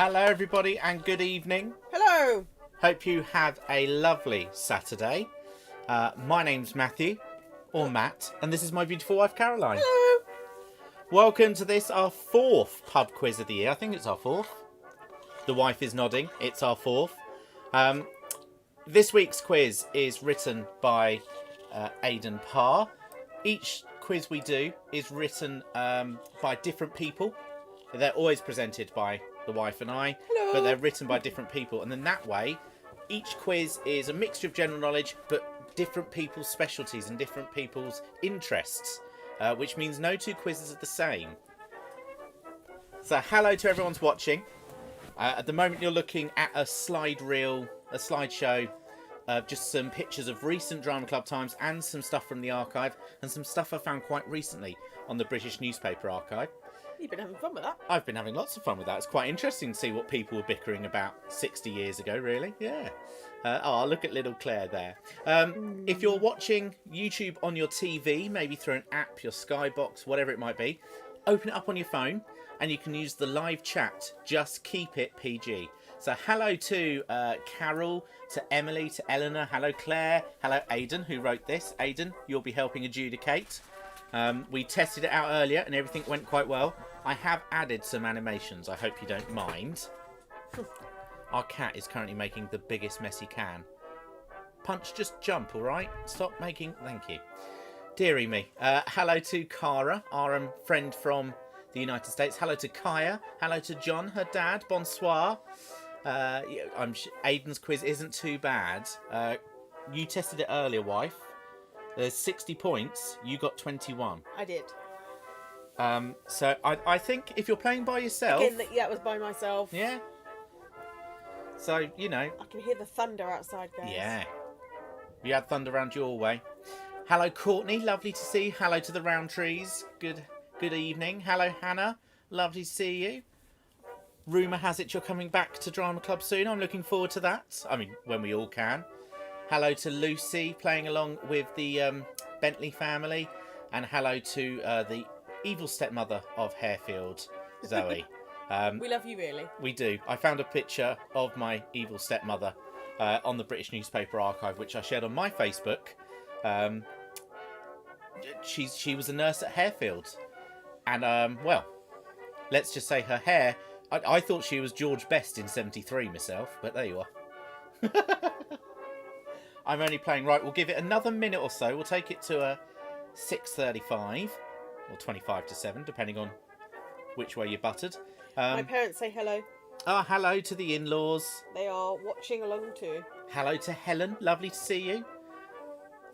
Hello everybody and good evening. Hello. Hope you have a lovely Saturday. My name's Matthew, or Matt, and this is my beautiful wife Caroline. Hello. Welcome to this, our fourth pub quiz of the year. I think it's our fourth. The wife is nodding. It's our fourth. This week's quiz is written by Aidan Parr. Each quiz we do is written by different people. They're always presented by the wife and I, Hello. but they're written by different people. And then that way, each quiz is a mixture of general knowledge, but different people's specialties and different people's interests, which means no two quizzes are the same. So hello to everyone's watching. At the moment, you're looking at a slide reel, a slideshow, just some pictures of recent Drama Club times and some stuff from the archive and some stuff I found quite recently on the British Newspaper Archive. You've been having fun with that. I've been having lots of fun with that. It's quite interesting to see what people were bickering about 60 years ago, really. Yeah. Look at little Claire there. If you're watching YouTube on your TV, maybe through an app, your Skybox, whatever it might be, open it up on your phone and you can use the live chat. Just keep it PG. So hello to Carol, to Emily, to Eleanor. Hello, Claire. Hello, Aidan, who wrote this. Aidan, you'll be helping adjudicate. We tested it out earlier and everything went quite well. I have added some animations. I hope you don't mind. Our cat is currently making the biggest mess he can. Punch, just jump, all right? Stop making... Thank you. Dearie me. Hello to Cara, our friend from the United States. Hello to Kaya. Hello to John, her dad. Bonsoir. Aidan's quiz isn't too bad. You tested it earlier, wife. There's 60 points. You got 21. I did. So I think if you're playing by yourself... Again, that was by myself. Yeah. So, you know. I can hear the thunder outside, guys. Yeah. You had thunder around your way. Hello, Courtney. Lovely to see you. Hello to the Roundtrees. Good evening. Hello, Hannah. Lovely to see you. Rumour has it you're coming back to Drama Club soon. I'm looking forward to that. I mean, when we all can. Hello to Lucy, playing along with the Bentley family. And hello to the evil stepmother of Harefield, Zoe. We love you, really. We do. I found a picture of my evil stepmother on the British Newspaper Archive, which I shared on my Facebook. She was a nurse at Harefield. And, well, let's just say her hair... I thought she was George Best in 73 myself, but there you are. I'm only playing... Right, we'll give it another minute or so. We'll take it to 6:35 or 25 to 7, depending on which way you buttered. My parents say hello. Oh, hello to the in-laws. They are watching along too. Hello to Helen. Lovely to see you.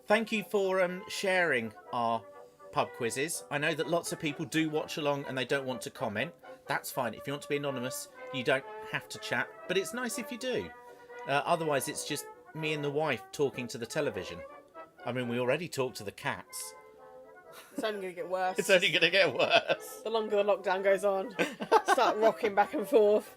Thank you for sharing our pub quizzes. I know that lots of people do watch along and they don't want to comment. That's fine. If you want to be anonymous, you don't have to chat. But it's nice if you do. Otherwise, it's just me and the wife talking to the television. I mean, we already talk to the cats. It's only going to get worse. It's only going to get worse. The longer the lockdown goes on. Start rocking back and forth.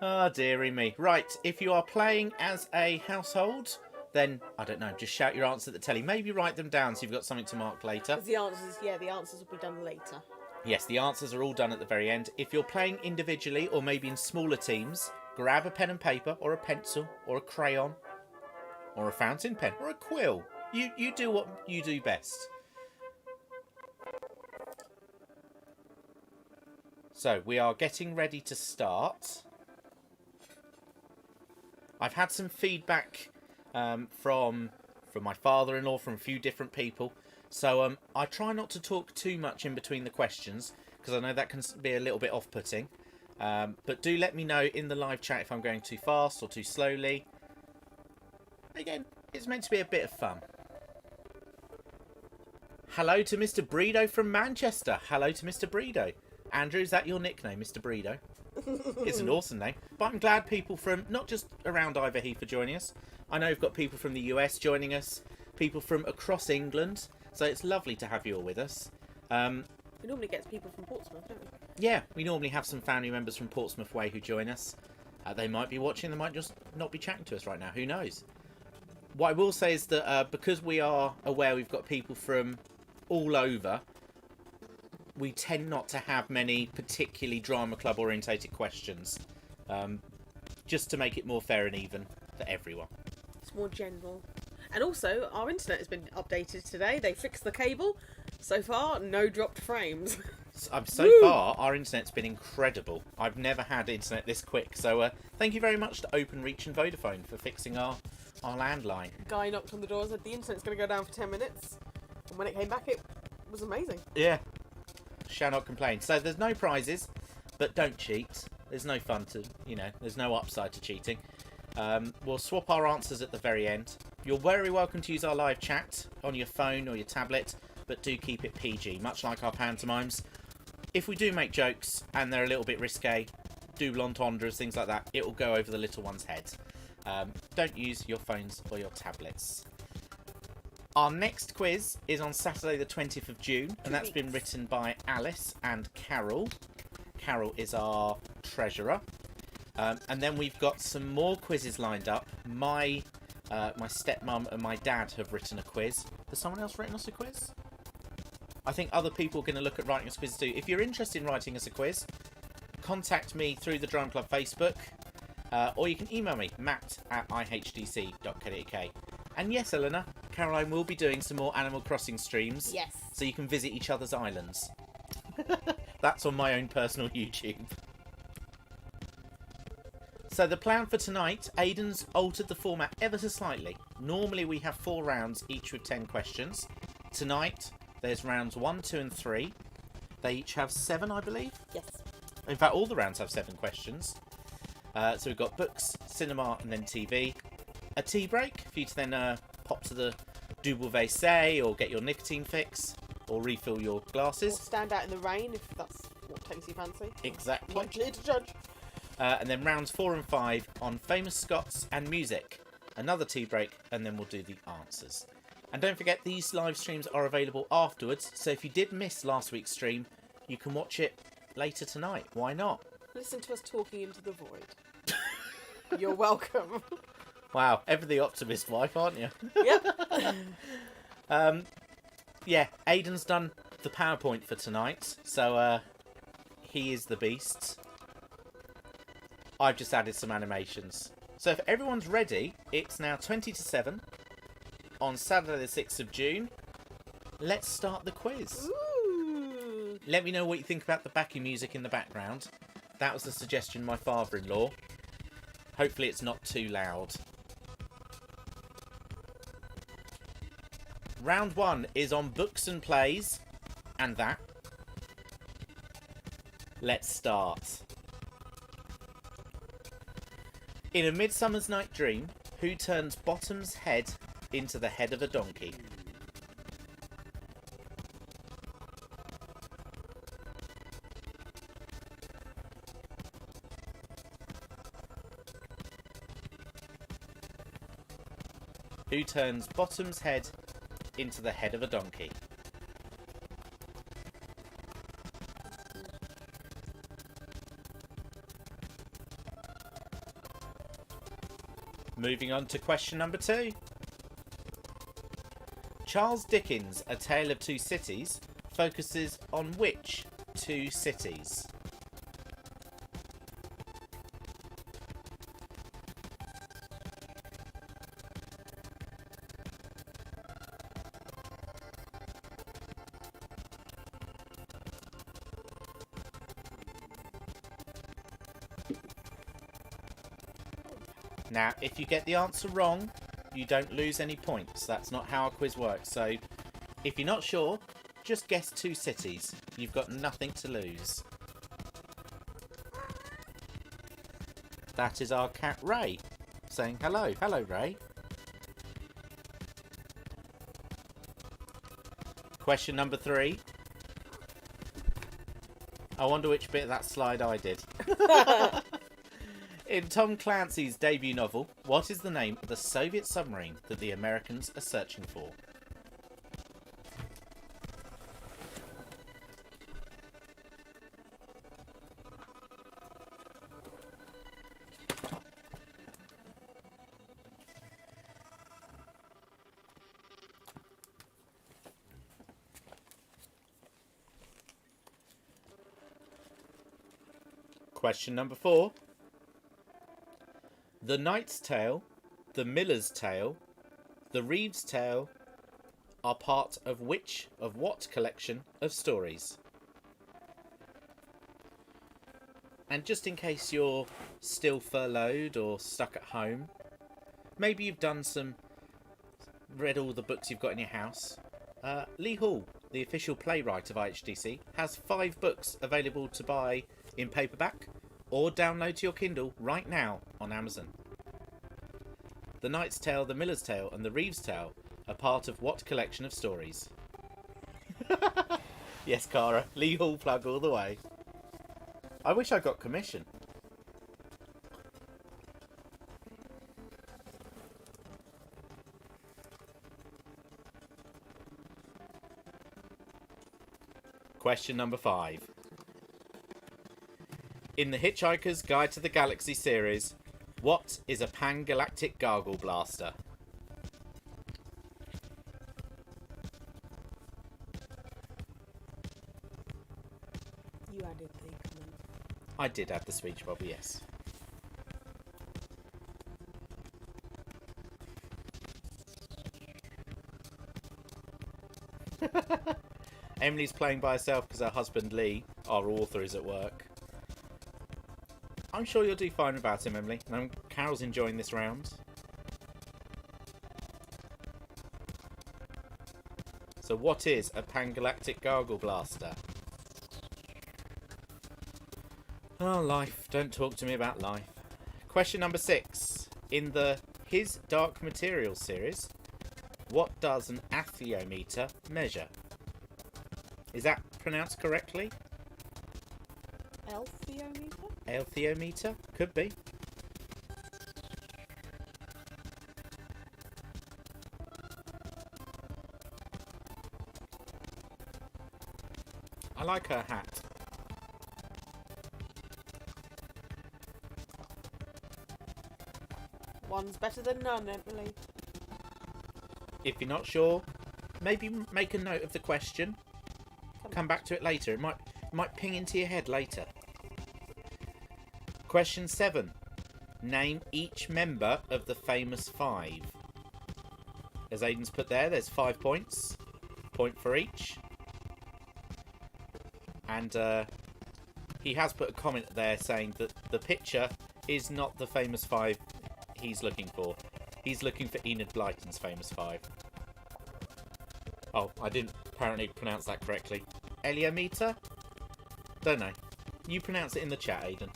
Oh, dearie me. Right, if you are playing as a household, then, I don't know, just shout your answer at the telly. Maybe write them down so you've got something to mark later. The answers will be done later. Yes, the answers are all done at the very end. If you're playing individually or maybe in smaller teams, grab a pen and paper or a pencil or a crayon or a fountain pen or a quill. You do what you do best. So, we are getting ready to start. I've had some feedback from my father-in-law, from a few different people. So, I try not to talk too much in between the questions, because I know that can be a little bit off-putting. But do let me know in the live chat if I'm going too fast or too slowly. Again, it's meant to be a bit of fun. Hello to Mr. Bredo from Manchester. Hello to Mr. Bredo. Andrew, is that your nickname, Mr. Bredo? It's an awesome name. But I'm glad people from, not just around Iverheath are joining us. I know we've got people from the US joining us. People from across England. So it's lovely to have you all with us. We normally get people from Portsmouth, don't we? Yeah, we normally have some family members from Portsmouth Way who join us. They might be watching, they might just not be chatting to us right now. Who knows? What I will say is that because we are aware we've got people from all over, we tend not to have many particularly drama club orientated questions, just to make it more fair and even for everyone. It's more general. And also, our internet has been updated today. They fixed the cable. So far, no dropped frames. So far, our internet's been incredible. I've never had internet this quick. So thank you very much to OpenReach and Vodafone for fixing our landline. Guy knocked on the door and said the internet's going to go down for 10 minutes. And when it came back, it was amazing. Yeah. Shall not complain. So there's no prizes, but don't cheat. There's no fun to, there's no upside to cheating. We'll swap our answers at the very end. You're very welcome to use our live chat on your phone or your tablet, but do keep it PG, much like our pantomimes. If we do make jokes and they're a little bit risque, double entendres, things like that, it will go over the little one's head. Don't use your phones or your tablets. Our next quiz is on Saturday the 20th of June, and that's been written by Alice and Carol. Carol is our treasurer. And then we've got some more quizzes lined up. My stepmum and my dad have written a quiz. Has someone else written us a quiz? I think other people are going to look at writing us quizzes too. If you're interested in writing us a quiz, contact me through the Drama Club Facebook, or you can email me, matt@ihdc.co.uk. And yes, Eleanor, Caroline will be doing some more Animal Crossing streams. Yes. So you can visit each other's islands. That's on my own personal YouTube. So the plan for tonight, Aidan's altered the format ever so slightly. Normally we have 4 rounds, each with 10 questions. Tonight, there's rounds 1, 2 and 3. They each have 7, I believe. Yes. In fact, all the rounds have 7 questions. So we've got books, cinema and then TV. A tea break for you to then pop to the double WC or get your nicotine fix or refill your Or glasses. stand out in the rain if that's what takes you fancy. Exactly. Not here to judge. And then rounds 4 and 5 on famous Scots and music. Another tea break, and then we'll do the answers. And don't forget, these live streams are available afterwards, so if you did miss last week's stream, you can watch it later tonight. Why not? Listen to us talking into the void. You're welcome. Wow, ever the optimist wife, aren't you? Yep. Yeah, Aidan's done the PowerPoint for tonight, so he is the beast. I've just added some animations. So if everyone's ready, it's now 20 to 7 on Saturday the 6th of June. Let's start the quiz. Ooh. Let me know what you think about the backing music in the background. That was the suggestion of my father-in-law. Hopefully it's not too loud. Round 1 is on books and plays, and that. Let's start. In A Midsummer's Night Dream, who turns Bottom's head into the head of a donkey? Who turns Bottom's head into the head of a donkey? Moving on to question number 2. Charles Dickens' A Tale of Two Cities focuses on which 2 cities? Now, if you get the answer wrong, you don't lose any points. That's not how our quiz works. So, if you're not sure, just guess 2 cities. You've got nothing to lose. That is our cat Ray saying hello. Hello, Ray. Question number 3. I wonder which bit of that slide I did. In Tom Clancy's debut novel, what is the name of the Soviet submarine that the Americans are searching for? Question number 4. The Knight's Tale, the Miller's Tale, the Reeve's Tale are part of which of what collection of stories? And just in case you're still furloughed or stuck at home, maybe you've read all the books you've got in your house. Lee Hall, the official playwright of IHDC, has 5 books available to buy in paperback or download to your Kindle right now on Amazon. The Knight's Tale, the Miller's Tale and the Reeve's Tale are part of what collection of stories? Yes, Cara, Lee Hall plug all the way. I wish I got commission. Question number 5. In the Hitchhiker's Guide to the Galaxy series, what is a pan-galactic gargle blaster? You added the comment. I did add the speech bubble, yes. Emily's playing by herself because her husband Lee, our author, is at work. I'm sure you'll do fine without him, Emily. And Carol's enjoying this round. So what is a pan-galactic gargle blaster? Oh, life. Don't talk to me about life. Question number 6. In the His Dark Materials series, what does an athiometer measure? Is that pronounced correctly? Althiometer? Althiometer? Could be. I like her hat. One's better than none, Emily. If you're not sure, maybe make a note of the question. Come back to it later. It might ping into your head later. Question 7. Name each member of the famous 5. As Aidan's put there's 5 points. Point for each. And he has put a comment there saying that the picture is not the famous 5 he's looking for. He's looking for Enid Blyton's famous 5. Oh, I didn't apparently pronounce that correctly. Heliometer? Don't know. You pronounce it in the chat, Aidan.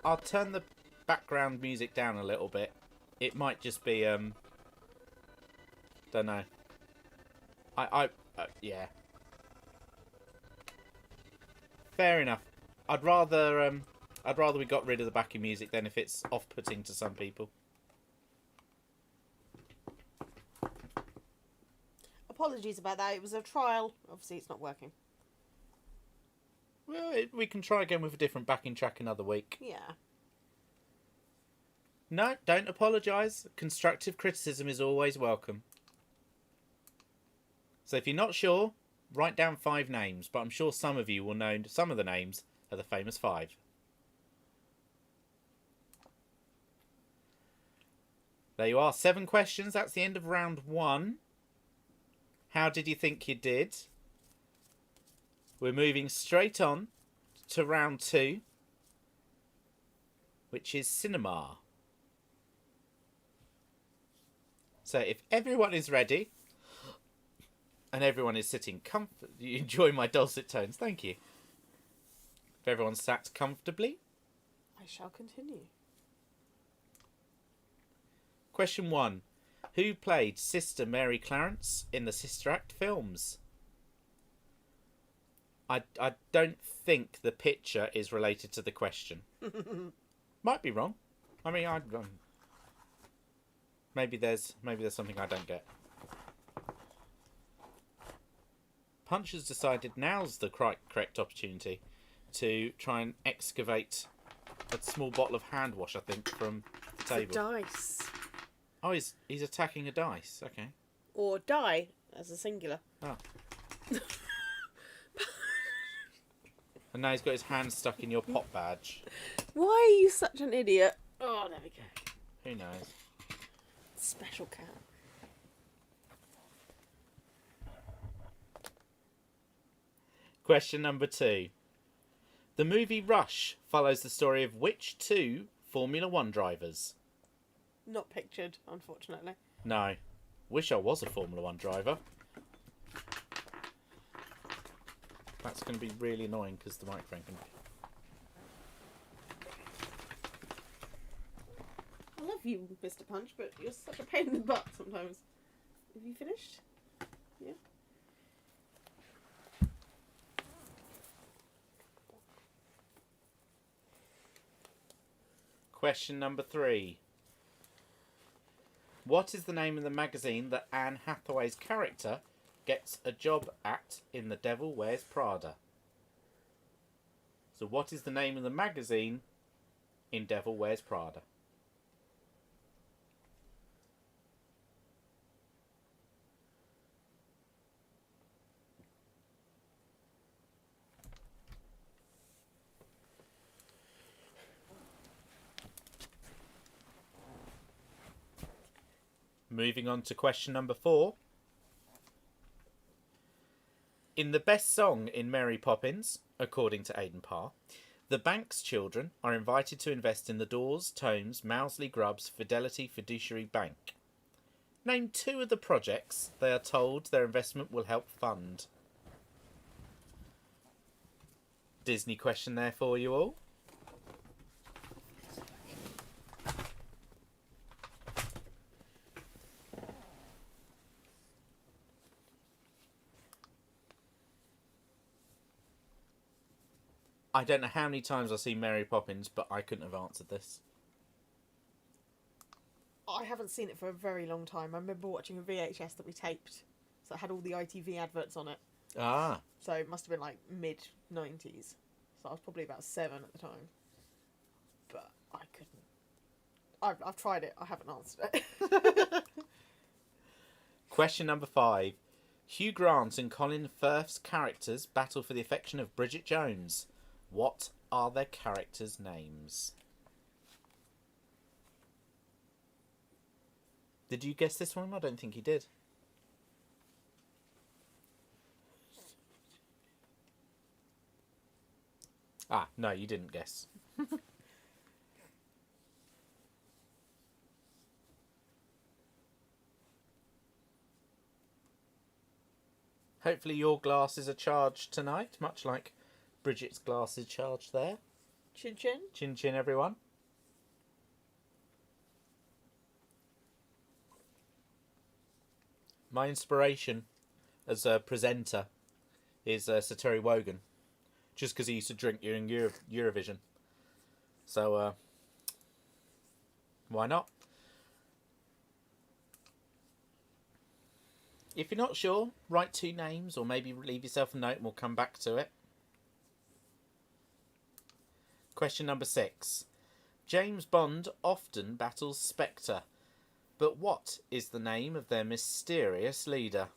I'll turn the background music down a little bit. It might just be, don't know. Yeah. Fair enough. I'd rather we got rid of the backing music than if it's off-putting to some people. Apologies about that. It was a trial. Obviously, it's not working. Well, we can try again with a different backing track another week. Yeah. No, don't apologise. Constructive criticism is always welcome. So if you're not sure, write down 5 names, but I'm sure some of you will know some of the names of the famous 5. There you are, 7 questions. That's the end of round 1. How did you think you did? We're moving straight on to round 2, which is cinema. So if everyone is ready, and everyone is sitting you enjoy my dulcet tones, thank you. If everyone's sat comfortably, I shall continue. Question 1. Who played Sister Mary Clarence in the Sister Act films? I don't think the picture is related to the question. Might be wrong. I mean, Maybe there's something I don't get. Punch has decided now's the correct opportunity to try and excavate a small bottle of hand wash, I think, from the table. It's a dice. Oh, he's attacking a dice. Okay. Or die as a singular. Oh. And now he's got his hand stuck in your pot badge. Why are you such an idiot? Oh, there we go. Who knows? Special cat. Question number 2. The movie Rush follows the story of which 2 Formula 1 drivers? Not pictured, unfortunately. No. Wish I was a Formula 1 driver. That's going to be really annoying because the microphone can... I love you, Mr. Punch, but you're such a pain in the butt sometimes. Have you finished? Yeah. Question number 3. What is the name of the magazine that Anne Hathaway's character gets a job at in The Devil Wears Prada? So what is the name of the magazine in Devil Wears Prada? Moving on to question number 4. In the best song in Mary Poppins, according to Aidan Parr, the Banks children are invited to invest in the Dawes, Tomes, Mousley Grubbs Fidelity Fiduciary Bank. Name 2 of the projects they are told their investment will help fund. Disney question there for you all. I don't know how many times I've seen Mary Poppins, but I couldn't have answered this. I haven't seen it for a very long time. I remember watching a VHS that we taped. So it had all the ITV adverts on it. Ah. So it must have been like mid-90s. So I was probably about 7 at the time. But I couldn't. I've tried it. I haven't answered it. Question number 5. Hugh Grant and Colin Firth's characters battle for the affection of Bridget Jones. What are their characters' names? Did you guess this one? I don't think you did. Ah, no, you didn't guess. Hopefully your glasses are charged tonight, much like Bridget's glasses charged there. Chin chin. Chin chin, everyone. My inspiration as a presenter is Sir Terry Wogan, just because he used to drink during Eurovision. So, why not? If you're not sure, write 2 names or maybe leave yourself a note and we'll come back to it. Question number 6. James Bond often battles Spectre, but what is the name of their mysterious leader?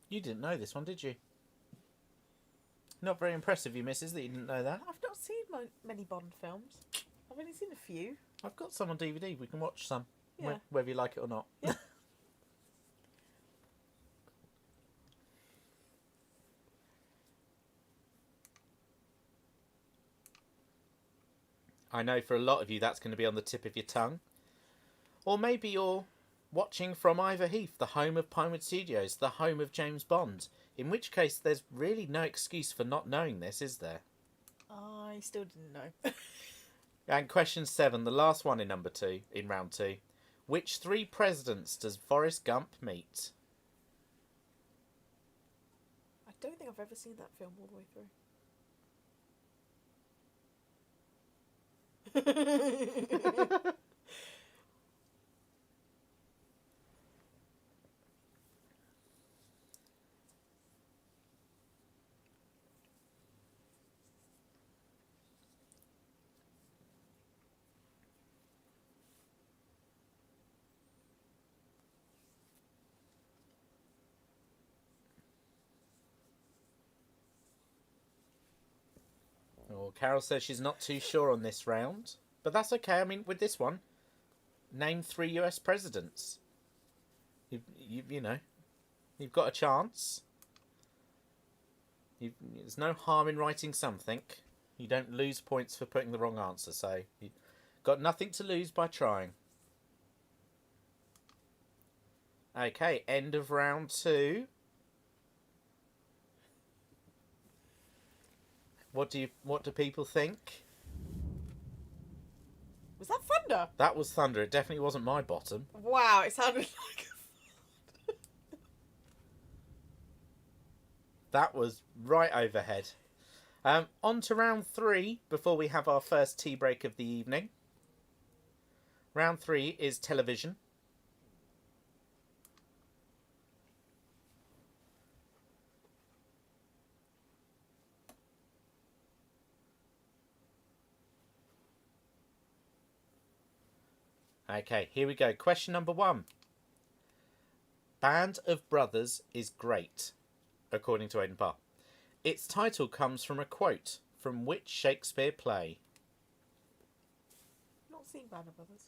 You didn't know this one, did you? Not very impressive, you missus, that you didn't know that. I've not seen many Bond films. I've only seen a few. I've got some on DVD. We can watch some, Yeah. whether you like it or not. Yeah. I know for a lot of you that's going to be on the tip of your tongue. Or maybe you're watching from Ivor Heath, the home of Pinewood Studios, the home of James Bond. In which case, there's really no excuse for not knowing this, is there? I still didn't know. And question 7, the last one in round 2. Which 3 presidents does Forrest Gump meet? don't think I've ever seen that film all the way through. Oh, Carol says she's not too sure on this round, but that's okay. I mean, with this one, name 3 US presidents. You know, you've got a chance. There's no harm in writing something. You don't lose points for putting the wrong answer, so you've got nothing to lose by trying. Okay, end of round 2. What do people think? Was that thunder? That was thunder. It definitely wasn't my bottom. Wow, it sounded like That was right overhead. On to round 3 before we have our first tea break of the evening. Round 3 is television. Okay, here we go. Question number 1. Band of Brothers is great, according to Aidan Parr. Its title comes from a quote from which Shakespeare play? Not seen Band of Brothers.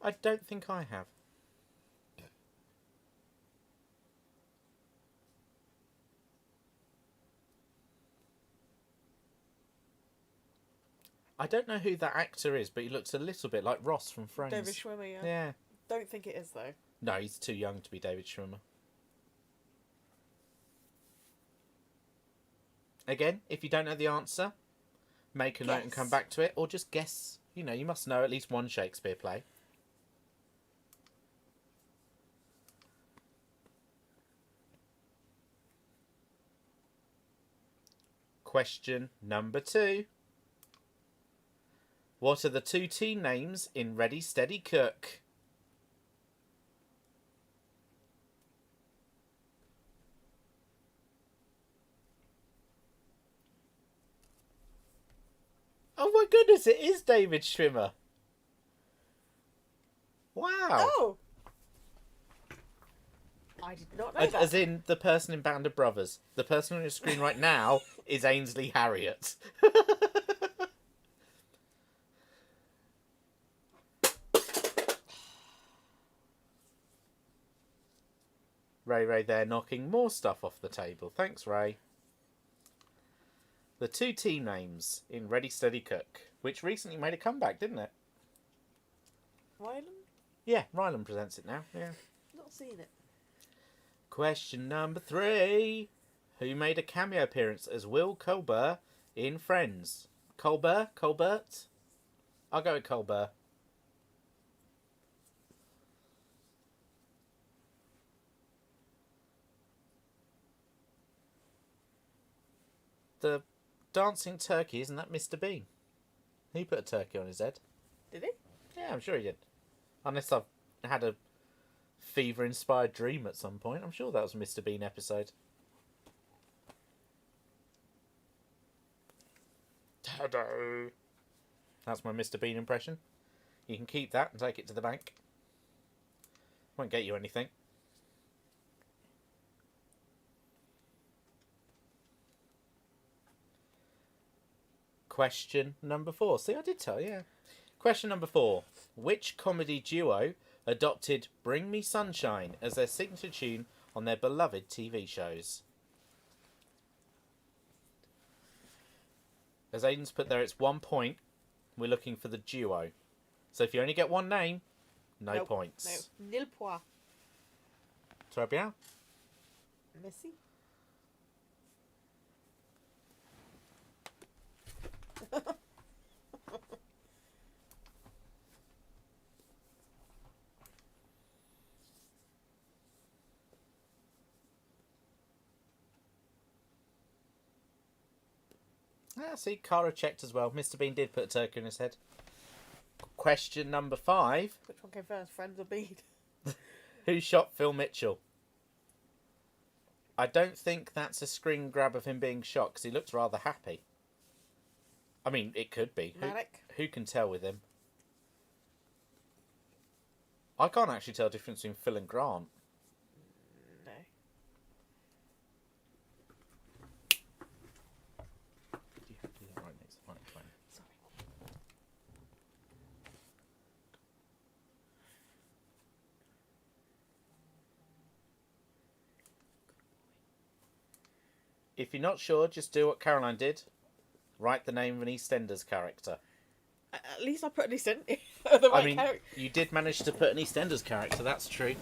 I don't think I have. I don't know who that actor is, but he looks a little bit like Ross from Friends. David Schwimmer, yeah. Yeah. Don't think it is, though. No, he's too young to be David Schwimmer. Again, if you don't know the answer, make a note and come back to it, or just guess. You know, you must know at least one Shakespeare play. Question number 2. What are the 2 team names in Ready, Steady, Cook? Oh my goodness, it is David Schwimmer. Wow. Oh! I did not know that. As in the person in Band of Brothers. The person on your screen right now is Ainsley Harriott. Ray there knocking more stuff off the table. Thanks, Ray. The 2 team names in Ready, Steady, Cook, which recently made a comeback, didn't it? Ryland? Yeah, Ryland presents it now. Yeah. Not seen it. Question number 3. Who made a cameo appearance as Will Colbert in Friends? Colbert? I'll go with Colbert. The dancing turkey, isn't that Mr. Bean? He put a turkey on his head. Did he? Yeah, I'm sure he did. Unless I've had a fever-inspired dream at some point. I'm sure that was a Mr. Bean episode. Ta-da! That's my Mr. Bean impression. You can keep that and take it to the bank. Won't get you anything. Question number 4. See, I did tell you. Yeah. Question number 4. Which comedy duo adopted Bring Me Sunshine as their signature tune on their beloved TV shows? As Aidan's put there, it's 1 point. We're looking for the duo. So if you only get one name, no points. No. Nil point. Très bien. Merci. Ah, see, Cara checked as well. Mr. Bean did put a turkey in his head. Question number 5. Which one came first, Friends or Bede? Who shot Phil Mitchell? I don't think that's a screen grab of him being shot because he looks rather happy. I mean, it could be. Manic? Who can tell with him? I can't actually tell the difference between Phil and Grant. No. You have to do that right next to the microphone. Sorry. If you're not sure, just do what Caroline did. Write the name of an EastEnders character. At least I put an EastEnders. I mean, you did manage to put an EastEnders character, that's true.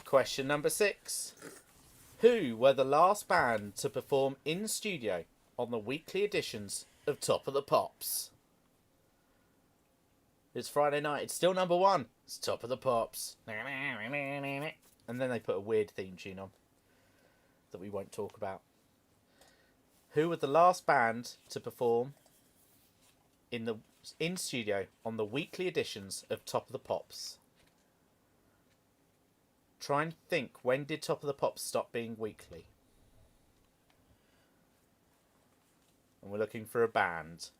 Question number 6. Who were the last band to perform in studio on the weekly editions of Top of the Pops? It's Friday night. It's still number 1. It's Top of the Pops. And then they put a weird theme tune on that we won't talk about. Who were the last band to perform in studio on the weekly editions of Top of the Pops? Try and think, when did Top of the Pops stop being weekly? And we're looking for a band.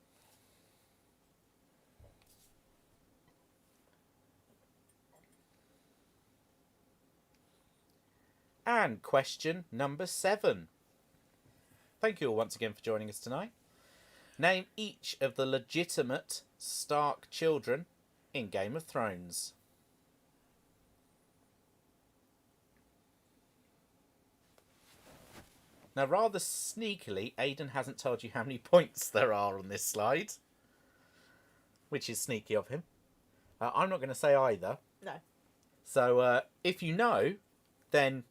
And question number 7. Thank you all once again for joining us tonight. Name each of the legitimate Stark children in Game of Thrones. Now, rather sneakily, Aidan hasn't told you how many points there are on this slide, which is sneaky of him. I'm not going to say either. No. So, if you know, then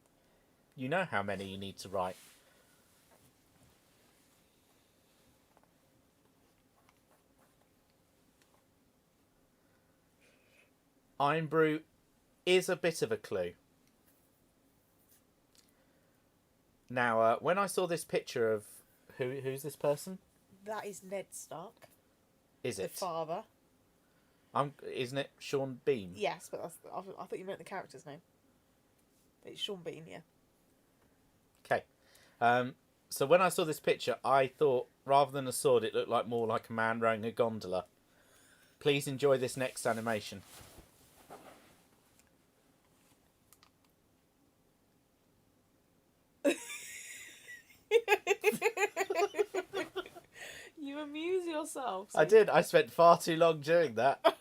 you know how many you need to write. Irn-Bru is a bit of a clue. Now, when I saw this picture of... Who's this person? That is Ned Stark. Is The it? father. Isn't it Sean Bean? Yes, but I thought you meant the character's name. It's Sean Bean, yeah. Okay. So when I saw this picture, I thought, rather than a sword, it looked more like a man rowing a gondola. Please enjoy this next animation. You amuse yourself. I did. I spent far too long doing that.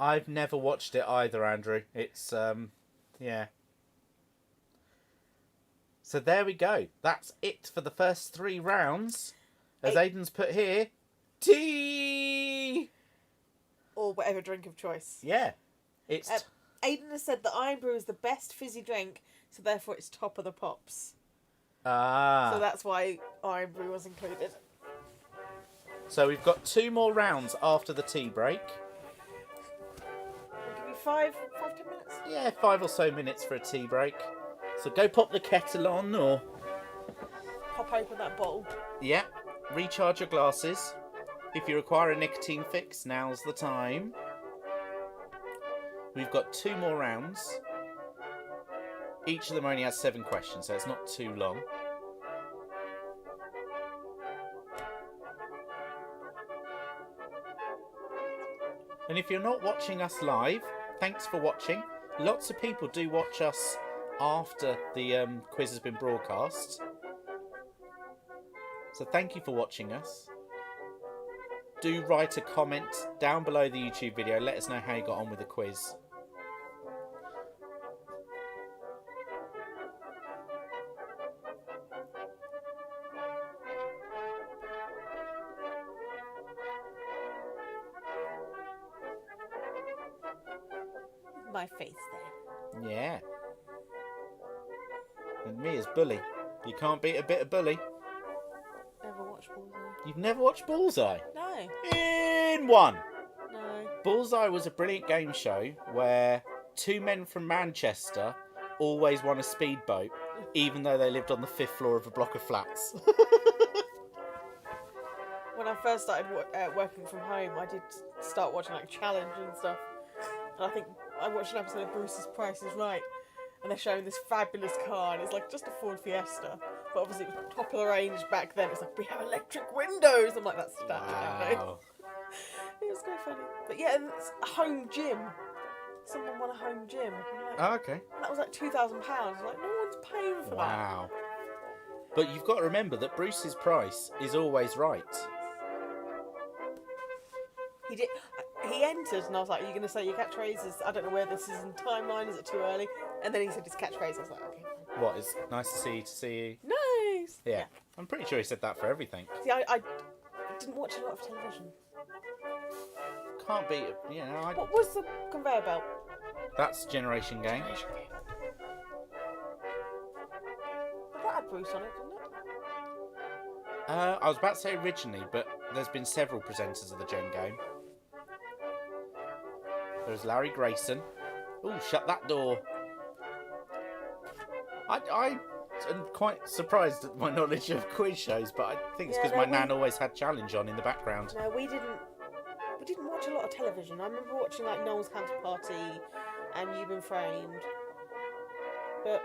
I've never watched it either, Andrew. It's, yeah. So there we go. That's it for the first 3 rounds. As Aidan's put here, tea! Or whatever drink of choice. Yeah. It's... Aidan has said that Irn-Bru is the best fizzy drink, so therefore it's Top of the Pops. Ah. So that's why Irn-Bru was included. So we've got 2 more rounds after the tea break. We'll give you 5, 10 minutes. Yeah, 5 or so minutes for a tea break. So go pop the kettle on or... Pop open that bottle. Yeah, recharge your glasses. If you require a nicotine fix, now's the time. We've got 2 more rounds. Each of them only has 7 questions, so it's not too long. And if you're not watching us live, thanks for watching. Lots of people do watch us after the quiz has been broadcast. So thank you for watching us. Do write a comment down below the YouTube video. Let us know how you got on with the quiz. My face there. Yeah. And me as Bully. You can't beat a bit of Bully. Never watched Bullseye. You've never watched Bullseye? No. In one. No. Bullseye was a brilliant game show where two men from Manchester always won a speedboat, even though they lived on the 5th floor of a block of flats. When I first started working from home, I did start watching like Challenge and stuff. And I think I watched an episode of Bruce's Price is Right, and they're showing this fabulous car, and it's like just a Ford Fiesta, but obviously it was top of the range back then. It's like, we have electric windows. I'm like, that's standard. Wow. It was quite funny. But yeah, and it's a home gym. Someone won a home gym. Like, Oh, okay. and that was like £2,000. Like, no one's paying for that. Wow. But you've got to remember that Bruce's Price is always right. He did. He entered, and I was like, "Are you going to say your catchphrases? I don't know where this is in timeline. Is it too early?" And then he said his catchphrase. I was like, "Okay." What, it's nice to see you? Nice. Yeah. I'm pretty sure he said that for everything. See, I didn't watch a lot of television. Can't be, you know, What was the conveyor belt? that's Generation Game. That had Bruce on it, didn't it? I was about to say originally, but there's been several presenters of the Gen Game. There's Larry Grayson. Ooh, shut that door. I am quite surprised at my knowledge of quiz shows, but I think it's because my nan always had Challenge on in the background. No, we didn't watch a lot of television. I remember watching like Noel's Cancer Party and You've Been Framed, but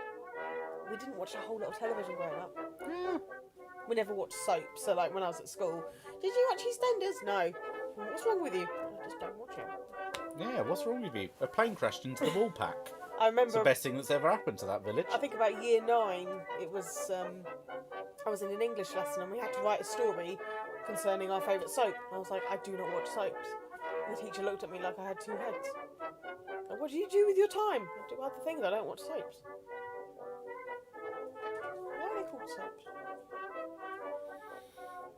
we didn't watch a whole lot of television growing up. Yeah. We never watched soap, so like when I was at school, did you watch EastEnders? No. What's wrong with you? I just don't watch it. Yeah, what's wrong with you? A plane crashed into the wall pack. I It's the remember. best thing that's ever happened to that village. I think about year 9. It was I was in an English lesson and we had to write a story concerning our favourite soap. And I was like, I do not watch soaps. And the teacher looked at me like I had 2 heads. Like, what do you do with your time? I do other things. I don't watch soaps. Why are they called soaps?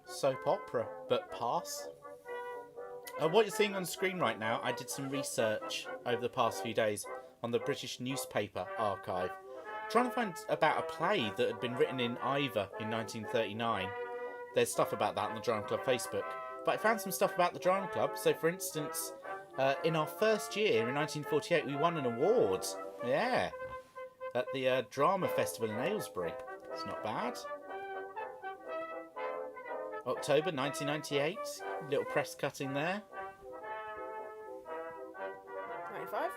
Soap opera, but pass. What you're seeing on screen right now, I did some research over the past few days on the British newspaper archive, trying to find about a play that had been written in Ivor in 1939. There's stuff about that on the Drama Club Facebook, but I found some stuff about the Drama Club. So, for instance, in our first year, in 1948, we won an award. Yeah. At the Drama Festival in Aylesbury. It's not bad. October 1998, little press cutting there. 95?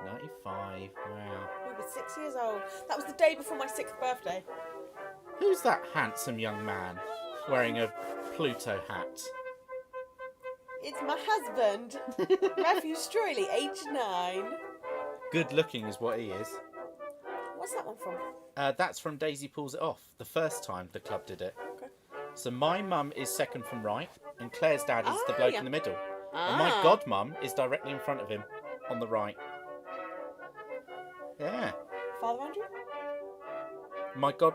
95, wow. We were 6 years old. That was the day before my 6th birthday. Who's that handsome young man wearing a Pluto hat? It's my husband, Matthew Streuli, age 9. Good looking is what he is. What's that one from? That's from Daisy Pulls It Off, the first time the club did it. Okay. So my mum is second from right, and Claire's dad is the bloke in the middle. And my Ah. godmum is directly in front of him, on the right. Yeah. Father Andrew?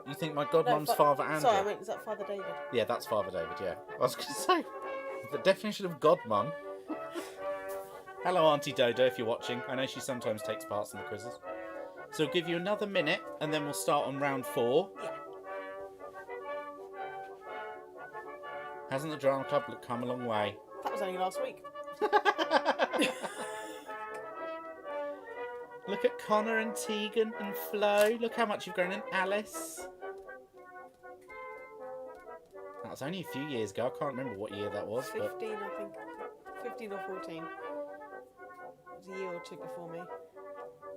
You think my godmum's Father Andrew? Sorry, I meant, is that Father David? Yeah, that's Father David, yeah. I was going to say, the definition of godmum. Hello, Auntie Dodo, if you're watching. I know she sometimes takes parts in the quizzes. So I'll give you another minute, and then we'll start on round 4. Yeah. Hasn't the Drama Club come a long way? That was only last week. Look at Connor and Tegan and Flo. Look how much you've grown, and Alice. That was only a few years ago. I can't remember what year that was. 15, But I think. 15 or 14. It was a year or 2 before me.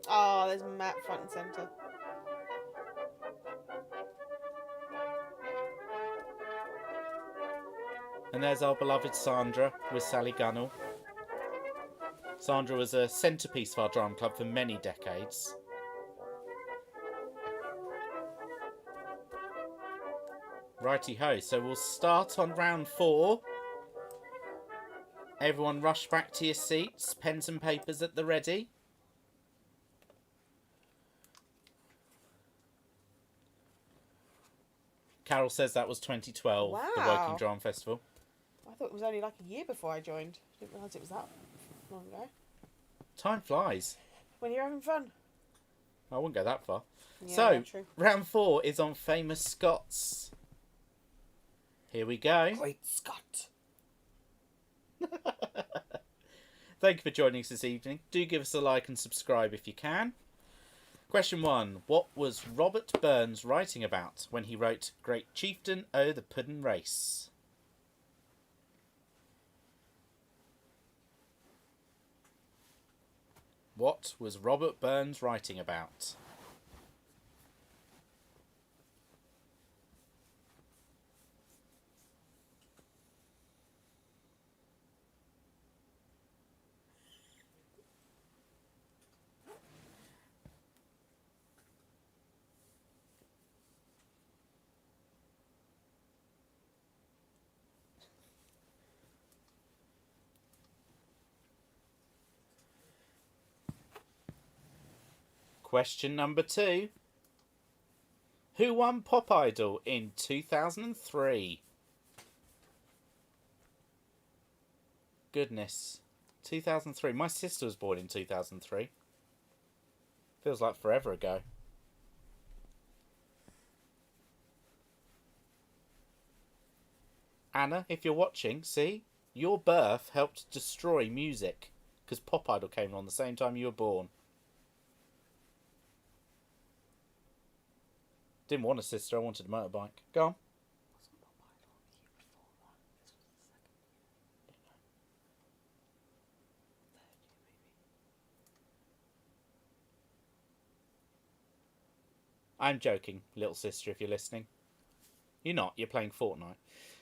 Oh, there's Matt front and centre. And there's our beloved Sandra with Sally Gunnell. Sandra was a centrepiece of our drama club for many decades. Righty-ho, so we'll start on round 4. Everyone rush back to your seats, pens and papers at the ready. Carol says that was 2012, the Wow. Woking Drama Festival. I thought it was only like a year before I joined. I didn't realise it was that long ago. Time flies. When you're having fun. I wouldn't go that far. Yeah, So, true. round 4 is on famous Scots. Here we go. Great Scott. Thank you for joining us this evening. Do give us a like and subscribe if you can. Question 1. What was Robert Burns writing about when he wrote Great Chieftain o' the Puddin' Race? What was Robert Burns writing about? Question number 2. Who won Pop Idol in 2003? Goodness. 2003. My sister was born in 2003. Feels like forever ago. Anna, if you're watching, see? Your birth helped destroy music. Because Pop Idol came on the same time you were born. Didn't want a sister, I wanted a motorbike. Go on. I'm joking, little sister, if you're listening. You're not, you're playing Fortnite.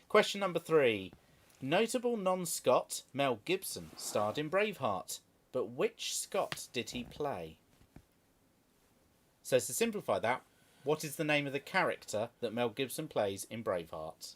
Question number 3. Notable non-Scot Mel Gibson starred in Braveheart, but which Scot did he play? So to simplify that, what is the name of the character that Mel Gibson plays in Braveheart?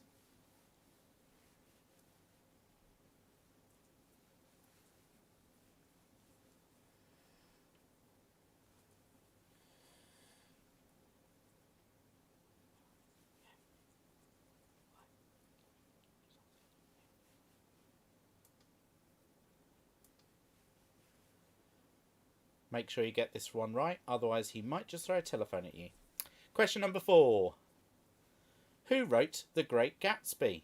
Make sure you get this one right, otherwise he might just throw a telephone at you. Question number 4. Who wrote The Great Gatsby?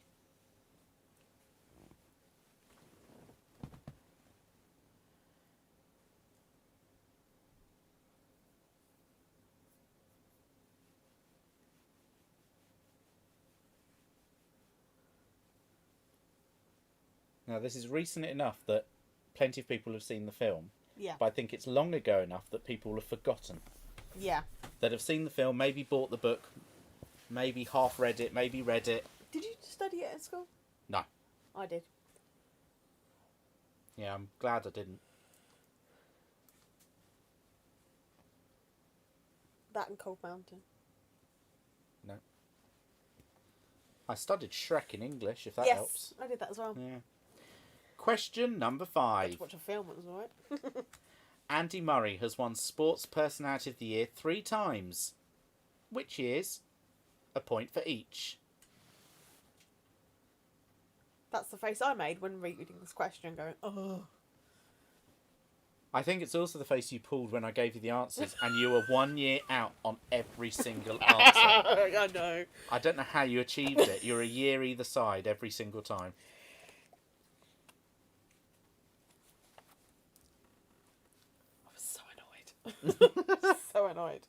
Now this is recent enough that plenty of people have seen the film. Yeah. But I think it's long ago enough that people have forgotten. Yeah. That have seen the film, maybe bought the book, maybe half read it, maybe read it. Did you study it at school? No. I did. Yeah, I'm glad I didn't. That and Cold Mountain. No. I studied Shrek in English, if that yes, helps. I did that as well. Yeah. Question number I had 5. to watch a film, it was alright. Andy Murray has won Sports Personality of the Year 3 times. Which years? A point for each. That's the face I made when reading this question, going, oh. I think it's also the face you pulled when I gave you the answers, and you were 1 year out on every single answer. I know. I don't know how you achieved it. You're a year either side every single time. I was so annoyed. So annoyed.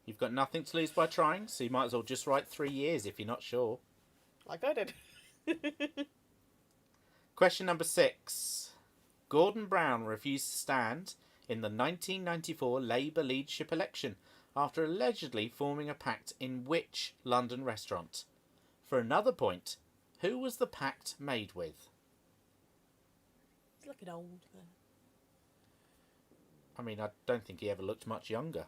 You've got nothing to lose by trying, so you might as well just write 3 years if you're not sure. Like I did. Question number 6. Gordon Brown refused to stand in the 1994 Labour leadership election after allegedly forming a pact in which London restaurant? For another point, who was the pact made with? He's looking old then. I mean, I don't think he ever looked much younger.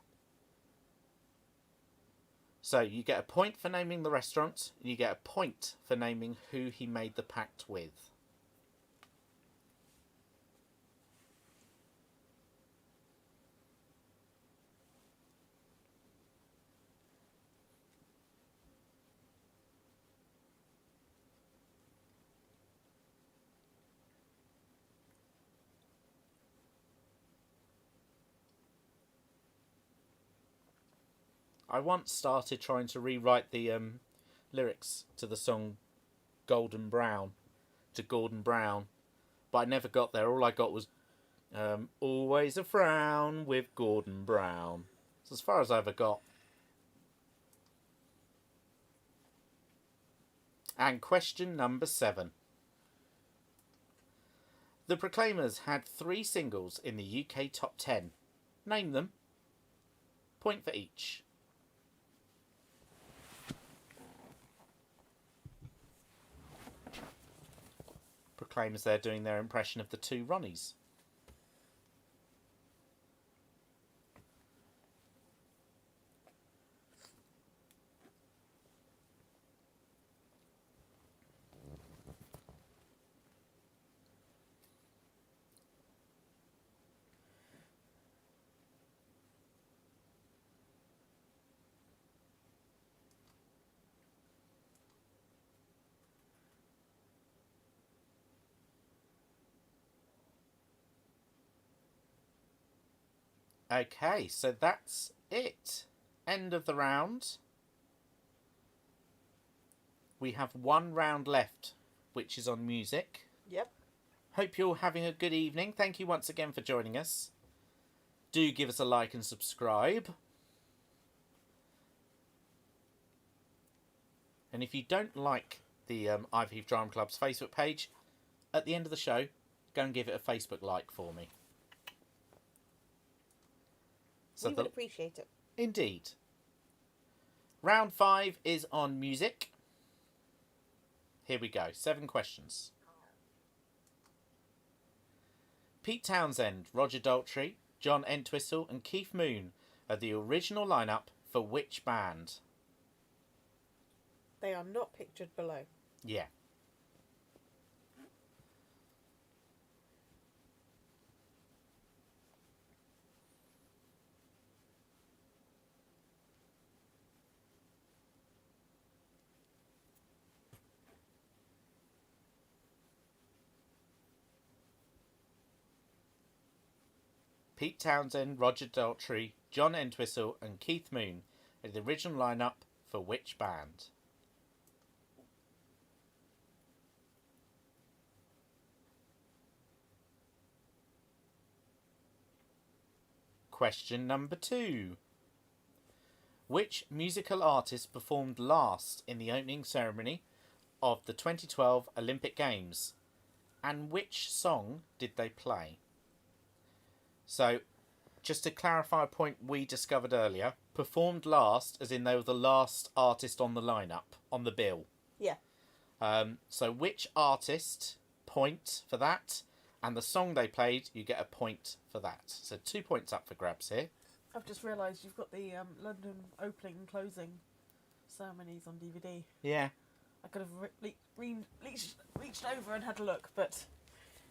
So you get a point for naming the restaurant, and you get a point for naming who he made the pact with. I once started trying to rewrite the lyrics to the song Golden Brown to Gordon Brown, but I never got there. All I got was always a frown with Gordon Brown. It's as far as I ever got. And question number 7. The Proclaimers had 3 singles in the UK top 10. Name them. Point for each. Proclaimers there doing their impression of the 2 Ronnies. Okay, so that's it. End of the round. We have 1 round left, which is on music. Yep. Hope you're having a good evening. Thank you once again for joining us. Do give us a like and subscribe. And if you don't like the Ivy Drama Club's Facebook page, at the end of the show, go and give it a Facebook like for me. We would appreciate it. Indeed. Round 5 is on music. Here we go. 7 questions. Pete Townsend, Roger Daltrey, John Entwistle and Keith Moon are the original lineup for which band? They are not pictured below. Yeah. Pete Townsend, Roger Daltrey, John Entwistle and Keith Moon are the original lineup for which band? Question number 2. Which musical artist performed last in the opening ceremony of the 2012 Olympic Games? And which song did they play? So, just to clarify a point we discovered earlier, performed last as in they were the last artist on the lineup, on the bill. Yeah. So which artist, point for that, and the song they played, you get a point for that. So 2 points up for grabs here. I've just realised you've got the London opening and closing ceremonies on DVD. Yeah. I could have reached over and had a look, but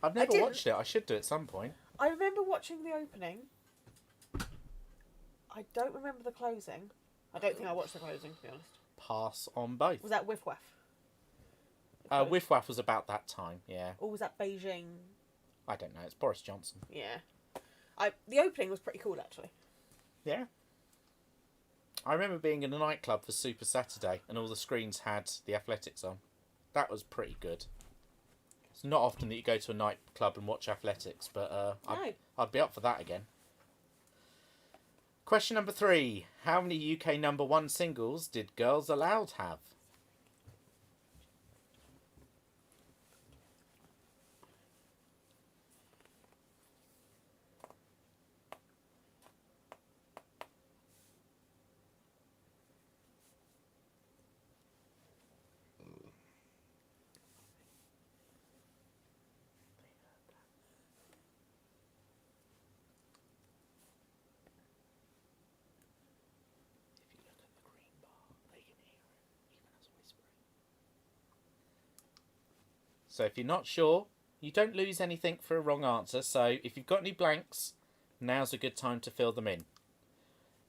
I've never watched it. I should do it at some point. I remember watching the opening. I don't remember the closing. I don't think I watched the closing, to be honest. Pass on both. Was that Whiff Waff? Whiff Waff was about that time, yeah. Or was that Beijing? I don't know. It's Boris Johnson. Yeah. The opening was pretty cool, actually. Yeah. I remember being in a nightclub for Super Saturday and all the screens had the athletics on. That was pretty good. It's not often that you go to a nightclub and watch athletics, but I'd be up for that again. Question number 3. How many UK number 1 singles did Girls Aloud have? So if you're not sure, you don't lose anything for a wrong answer. So if you've got any blanks, now's a good time to fill them in.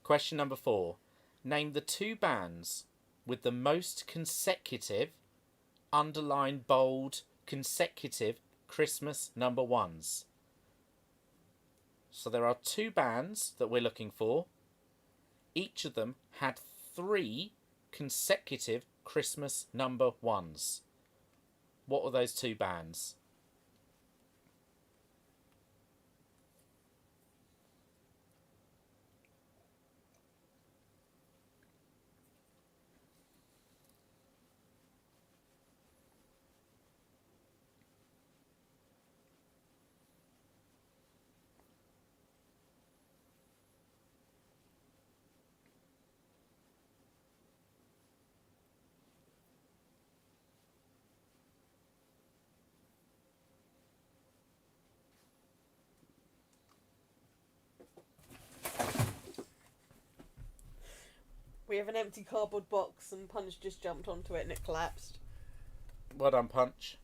Question number 4. Name the 2 bands with the most consecutive, underline bold, consecutive Christmas number 1s. So there are 2 bands that we're looking for. each of them had 3 consecutive Christmas number 1s. What were those 2 bands? We have an empty cardboard box and Punch just jumped onto it and it collapsed. Well done, Punch.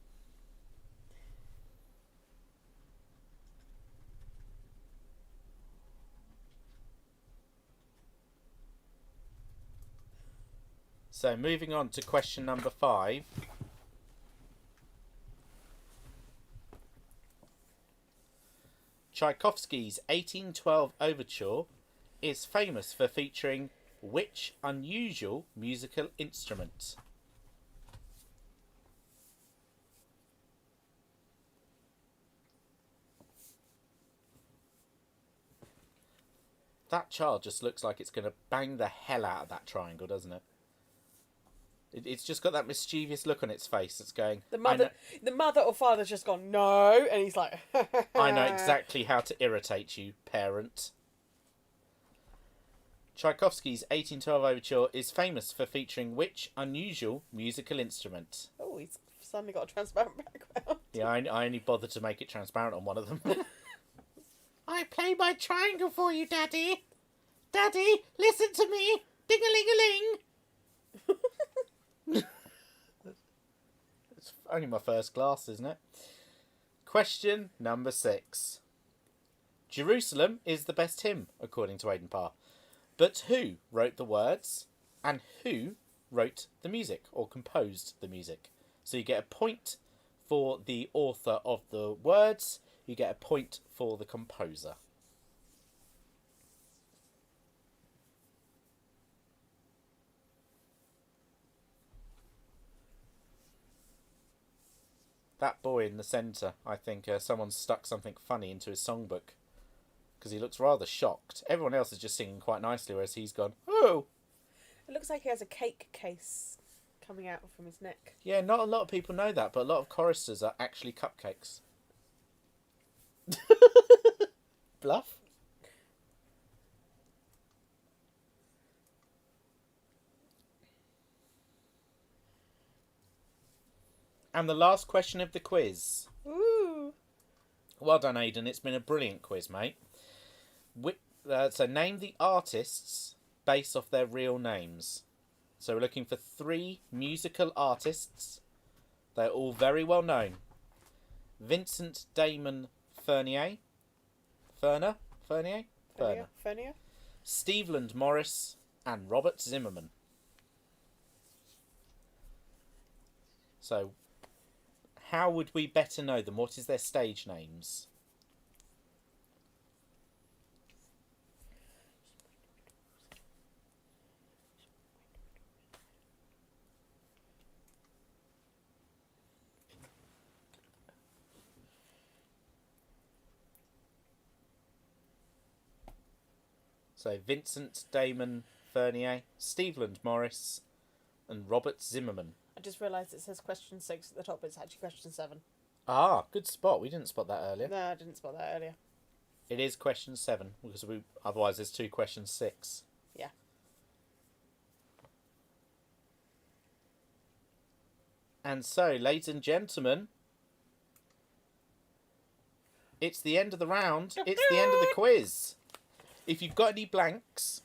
So moving on to question number 5. Tchaikovsky's 1812 Overture is famous for featuring which unusual musical instrument? That child just looks like it's going to bang the hell out of that triangle, doesn't it? It's just got that mischievous look on its face that's going... The mother or father's just gone, no, and he's like... I know exactly how to irritate you, parent. Tchaikovsky's 1812 Overture is famous for featuring which unusual musical instrument? Oh, he's suddenly got a transparent background. Yeah, I only bothered to make it transparent on one of them. I play my triangle for you, Daddy. Daddy, listen to me. Ding-a-ling-a-ling. It's only my first glass, isn't it? Question number 6. Jerusalem is the best hymn, according to Aidan Parr. But who wrote the words and who wrote the music or composed the music? So you get a point for the author of the words, you get a point for the composer. That boy in the centre, I think someone stuck something funny into his songbook. Because he looks rather shocked. Everyone else is just singing quite nicely, whereas he's gone, oh! It looks like he has a cake case coming out from his neck. Yeah, not a lot of people know that, but a lot of choristers are actually cupcakes. Bluff? And the last question of the quiz. Ooh! Well done, Aidan. It's been a brilliant quiz, mate. So name the artists based off their real names. So we're looking for 3 musical artists. They're all very well known. Vincent Damon Furnier. Ferner? Steveland Morris and Robert Zimmerman. So, how would we better know them? What is their stage names? So Vincent Damon Furnier, Steveland Morris, and Robert Zimmerman. I just realised it says question 6 at the top, but it's actually question 7. Ah, good spot. We didn't spot that earlier. No, I didn't spot that earlier. It is question 7, because otherwise there's 2 questions 6. Yeah. And so, ladies and gentlemen, it's the end of the round. It's the end of the quiz. If you've got any blanks,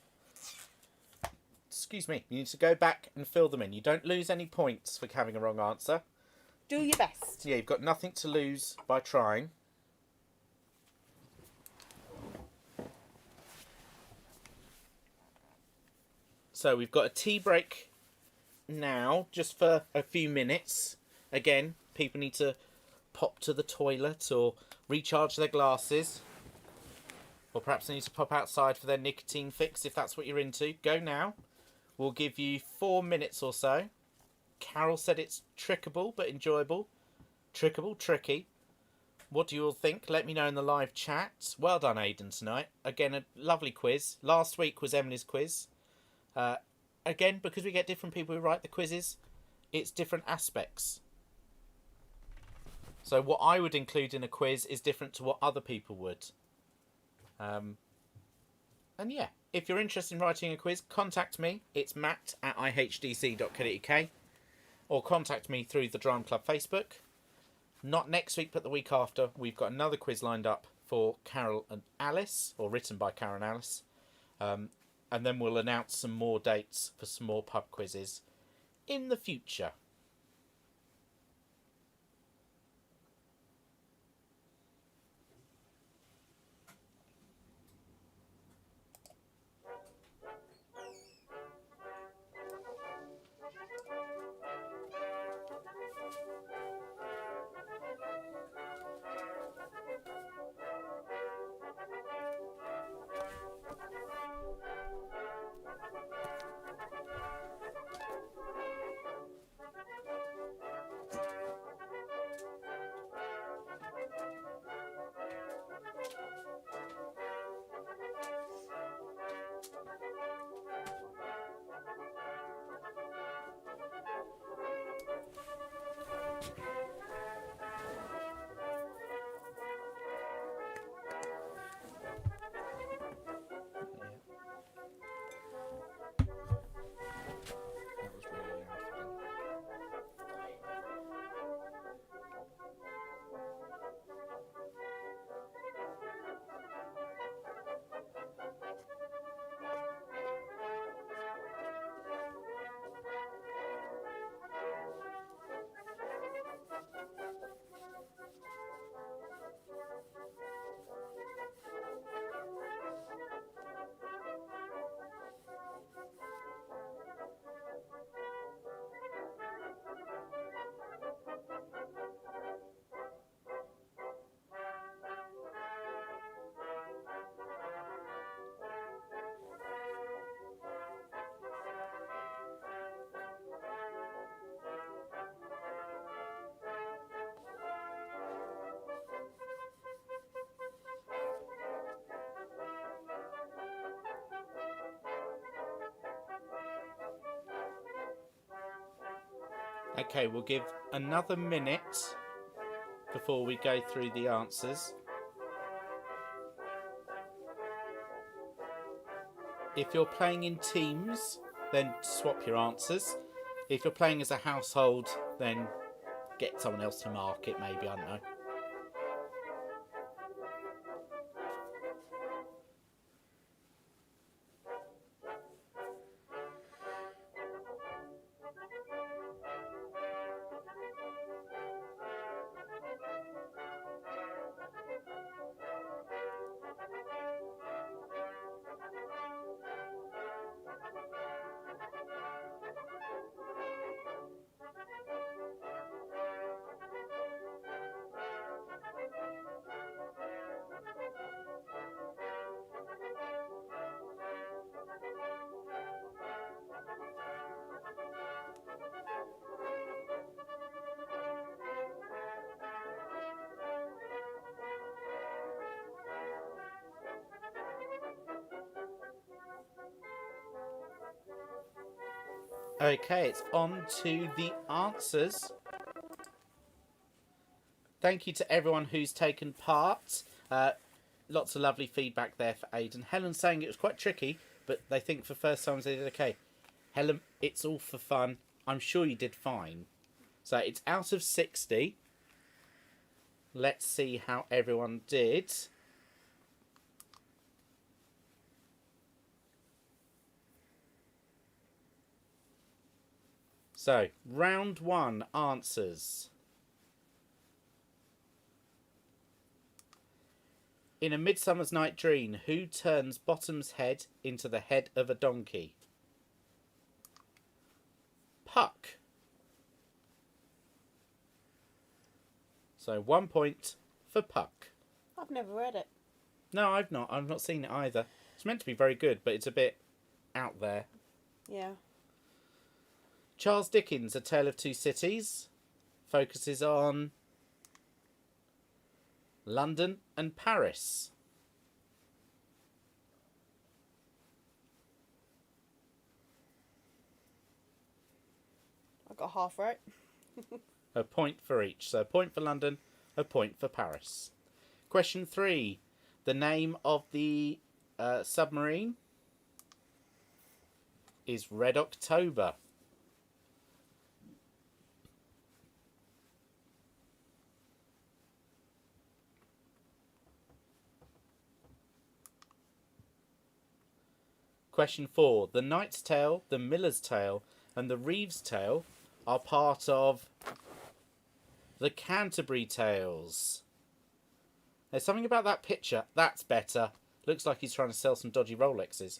excuse me, you need to go back and fill them in. You don't lose any points for having a wrong answer. Do your best. Yeah, you've got nothing to lose by trying. So we've got a tea break now, just for a few minutes. Again, people need to pop to the toilet or recharge their glasses. or perhaps they need to pop outside for their nicotine fix if that's what you're into, go now. We'll give you 4 minutes or so. Carol said it's trickable but enjoyable. Trickable, tricky. What do you all think? Let me know in the live chat. Well done, Aidan, tonight. Again, a lovely quiz. Last week was Emily's quiz. Again, because we get different people who write the quizzes, it's different aspects. So what I would include in a quiz is different to what other people would. And yeah, if you're interested in writing a quiz, contact me. It's matt@ihdc.co.uk, or contact me through the Drama Club Facebook. Not next week, but the week after, we've got another quiz lined up for Carol and Alice, or written by Carol and Alice. And then we'll announce some more dates for some more pub quizzes in the future. Okay, we'll give another minute before we go through the answers. If you're playing in teams, then swap your answers. If you're playing as a household, then get someone else to mark it, maybe, I don't know. Okay, it's on to the answers. Thank you to everyone who's taken part. Lots of lovely feedback there for Aidan. Helen's saying it was quite tricky, but they think for first times they did okay. Helen, it's all for fun. I'm sure you did fine. So it's out of 60. Let's see how everyone did. So, round 1 answers. In A Midsummer's Night Dream, who turns Bottom's head into the head of a donkey? Puck. So 1 point for Puck. I've never read it. No, I've not. I've not seen it either. It's meant to be very good, but it's a bit out there. Yeah. Charles Dickens' A Tale of Two Cities focuses on London and Paris. I got half right. A point for each. So a point for London, a point for Paris. Question 3. The name of the submarine is Red October. Question 4. The Knight's Tale, the Miller's Tale, and the Reeve's Tale are part of the Canterbury Tales. There's something about that picture. That's better. Looks like he's trying to sell some dodgy Rolexes.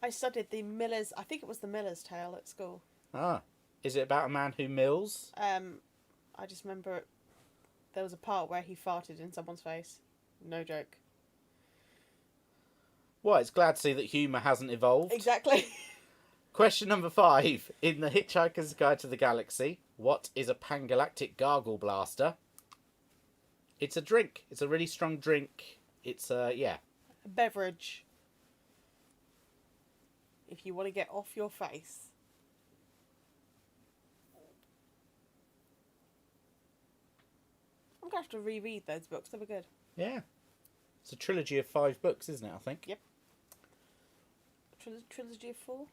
I studied the Miller's... I think it was the Miller's Tale at school. Ah. Is it about a man who mills? I just remember there was a part where he farted in someone's face. No joke. Well, it's glad to see that humour hasn't evolved. Exactly. Question number 5. In The Hitchhiker's Guide to the Galaxy, what is a pangalactic gargle blaster? It's a drink. It's a really strong drink. It's, yeah. A beverage. If you want to get off your face. I'm going to have to reread those books. They were good. Yeah. It's a trilogy of 5 books, isn't it, I think? Yep. Trilogy of 4?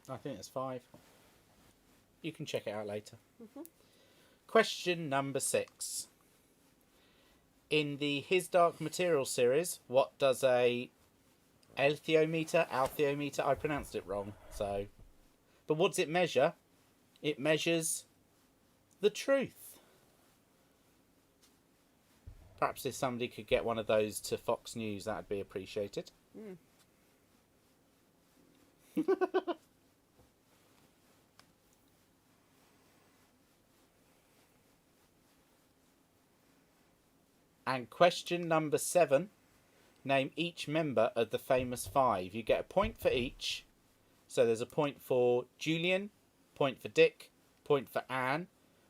I think it's 5. You can check it out later. Mm-hmm. Question number 6. In the His Dark Materials series, what does a althiometer, I pronounced it wrong, so... But what does it measure? It measures the truth. Perhaps if somebody could get one of those to Fox News, that would be appreciated. Mm. And question number 7. Name each member of the famous 5. You get a point for each. So there's a point for Julian, point for Dick, point for Anne,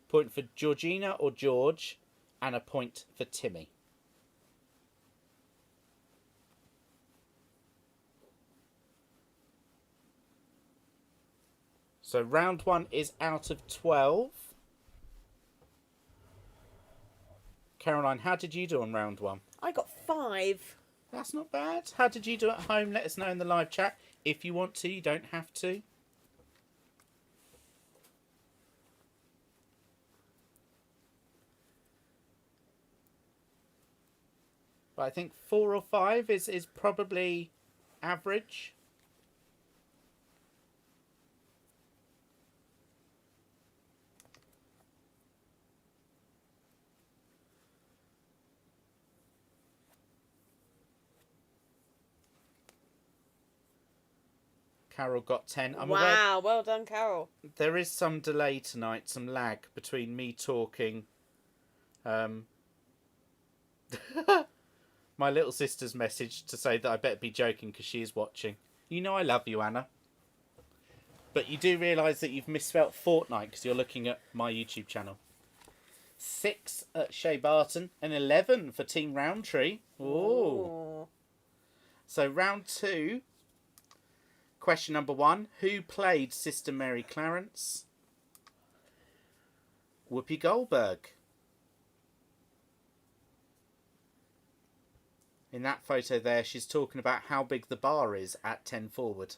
point for Georgina or George, and a point for Timmy. So round 1 is out of 12. Caroline, how did you do on round 1? I got 5. That's not bad. How did you do at home? Let us know in the live chat. If you want to, you don't have to. But I think 4 or 5 is probably average. Carol got 10. I'm aware Wow, well done, Carol. there is some delay tonight, some lag between me talking. My little sister's message to say that I better be joking because she is watching. You know I love you, Anna. But you do realise that you've misspelt Fortnite because you're looking at my YouTube channel. 6 at Shea Barton and 11 for Team Roundtree. Ooh. So round 2. Question number 1. Who played Sister Mary Clarence? Whoopi Goldberg. In that photo there, she's talking about how big the bar is at 10 forward.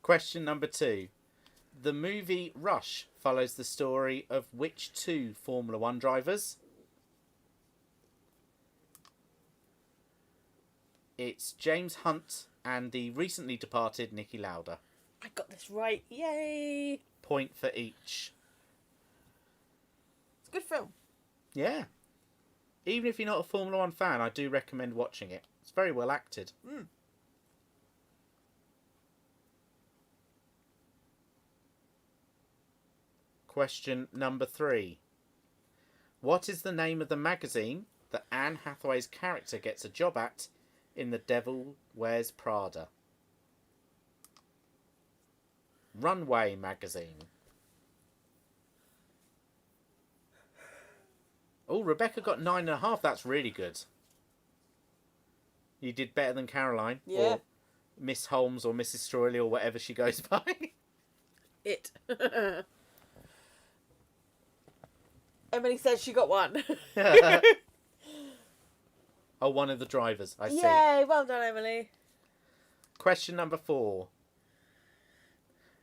Question number 2. The movie Rush follows the story of which 2 Formula 1 drivers? It's James Hunt and the recently departed Niki Lauda. I got this right. Yay! Point for each. It's a good film. Yeah. Even if you're not a Formula 1 fan, I do recommend watching it. It's very well acted. Mm. Question number 3. What is the name of the magazine that Anne Hathaway's character gets a job at in The Devil Wears Prada? Runway magazine. Oh, Rebecca got 9.5. That's really good. You did better than Caroline. Yeah. Or Miss Holmes or Mrs. Streuli or whatever she goes by. It. Emily says she got 1. Oh, one of the drivers. I see. Yay, well done, Emily. Question number 4.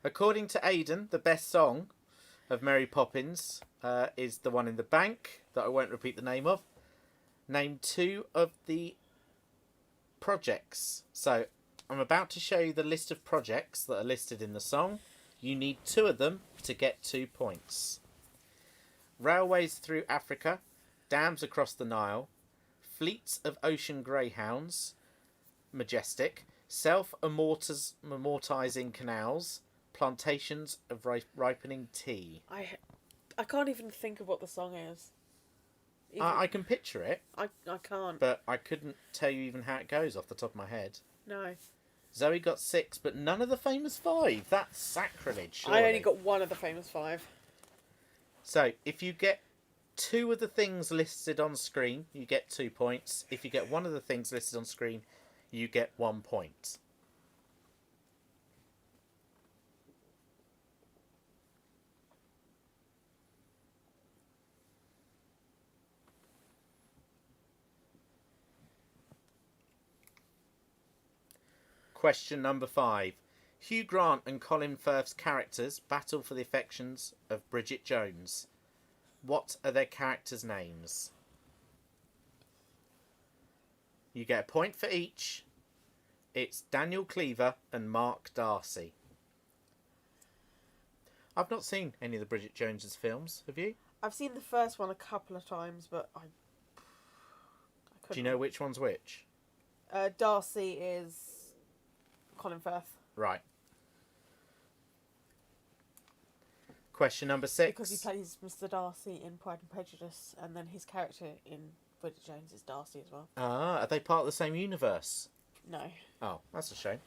According to Aidan, the best song of Mary Poppins is the one in the bank that I won't repeat the name of. Name 2 of the projects. So I'm about to show you the list of projects that are listed in the song. You need 2 of them to get 2 points. Railways through Africa, dams across the Nile, fleets of ocean greyhounds, majestic, self-amortizing canals, plantations of ripening tea. I can't even think of what the song is. I can picture it. I can't. But I couldn't tell you even how it goes off the top of my head. No. Zoe got 6, but none of the famous 5. That's sacrilege, surely. I only got 1 of the famous 5. So, if you get 2 of the things listed on screen, you get 2 points. If you get 1 of the things listed on screen, you get 1 point. Question number 5. Hugh Grant and Colin Firth's characters battle for the affections of Bridget Jones. What are their characters' names? You get a point for each. It's Daniel Cleaver and Mark Darcy. I've not seen any of the Bridget Jones's films. Have you? I've seen the first one a couple of times, but I couldn't. Do you know which one's which? Darcy is Colin Firth. Right. Question number 6. Because he plays Mr. Darcy in Pride and Prejudice, and then his character in Bridget Jones is Darcy as well. Ah, are they part of the same universe? No. Oh, that's a shame.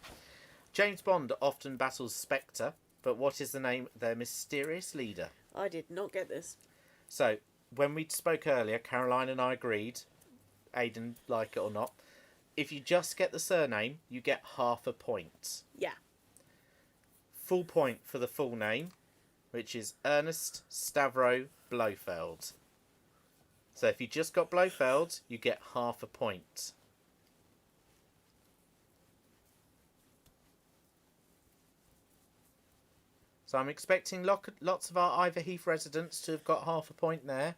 James Bond often battles Spectre, but what is the name of their mysterious leader? I did not get this. So, when we spoke earlier, Caroline and I agreed, Aidan, like it or not, if you just get the surname, you get half a point. Yeah. Full point for the full name, which is Ernest Stavro Blofeld. So if you just got Blofeld, you get half a point. So I'm expecting lots of our Ivor Heath residents to have got half a point there.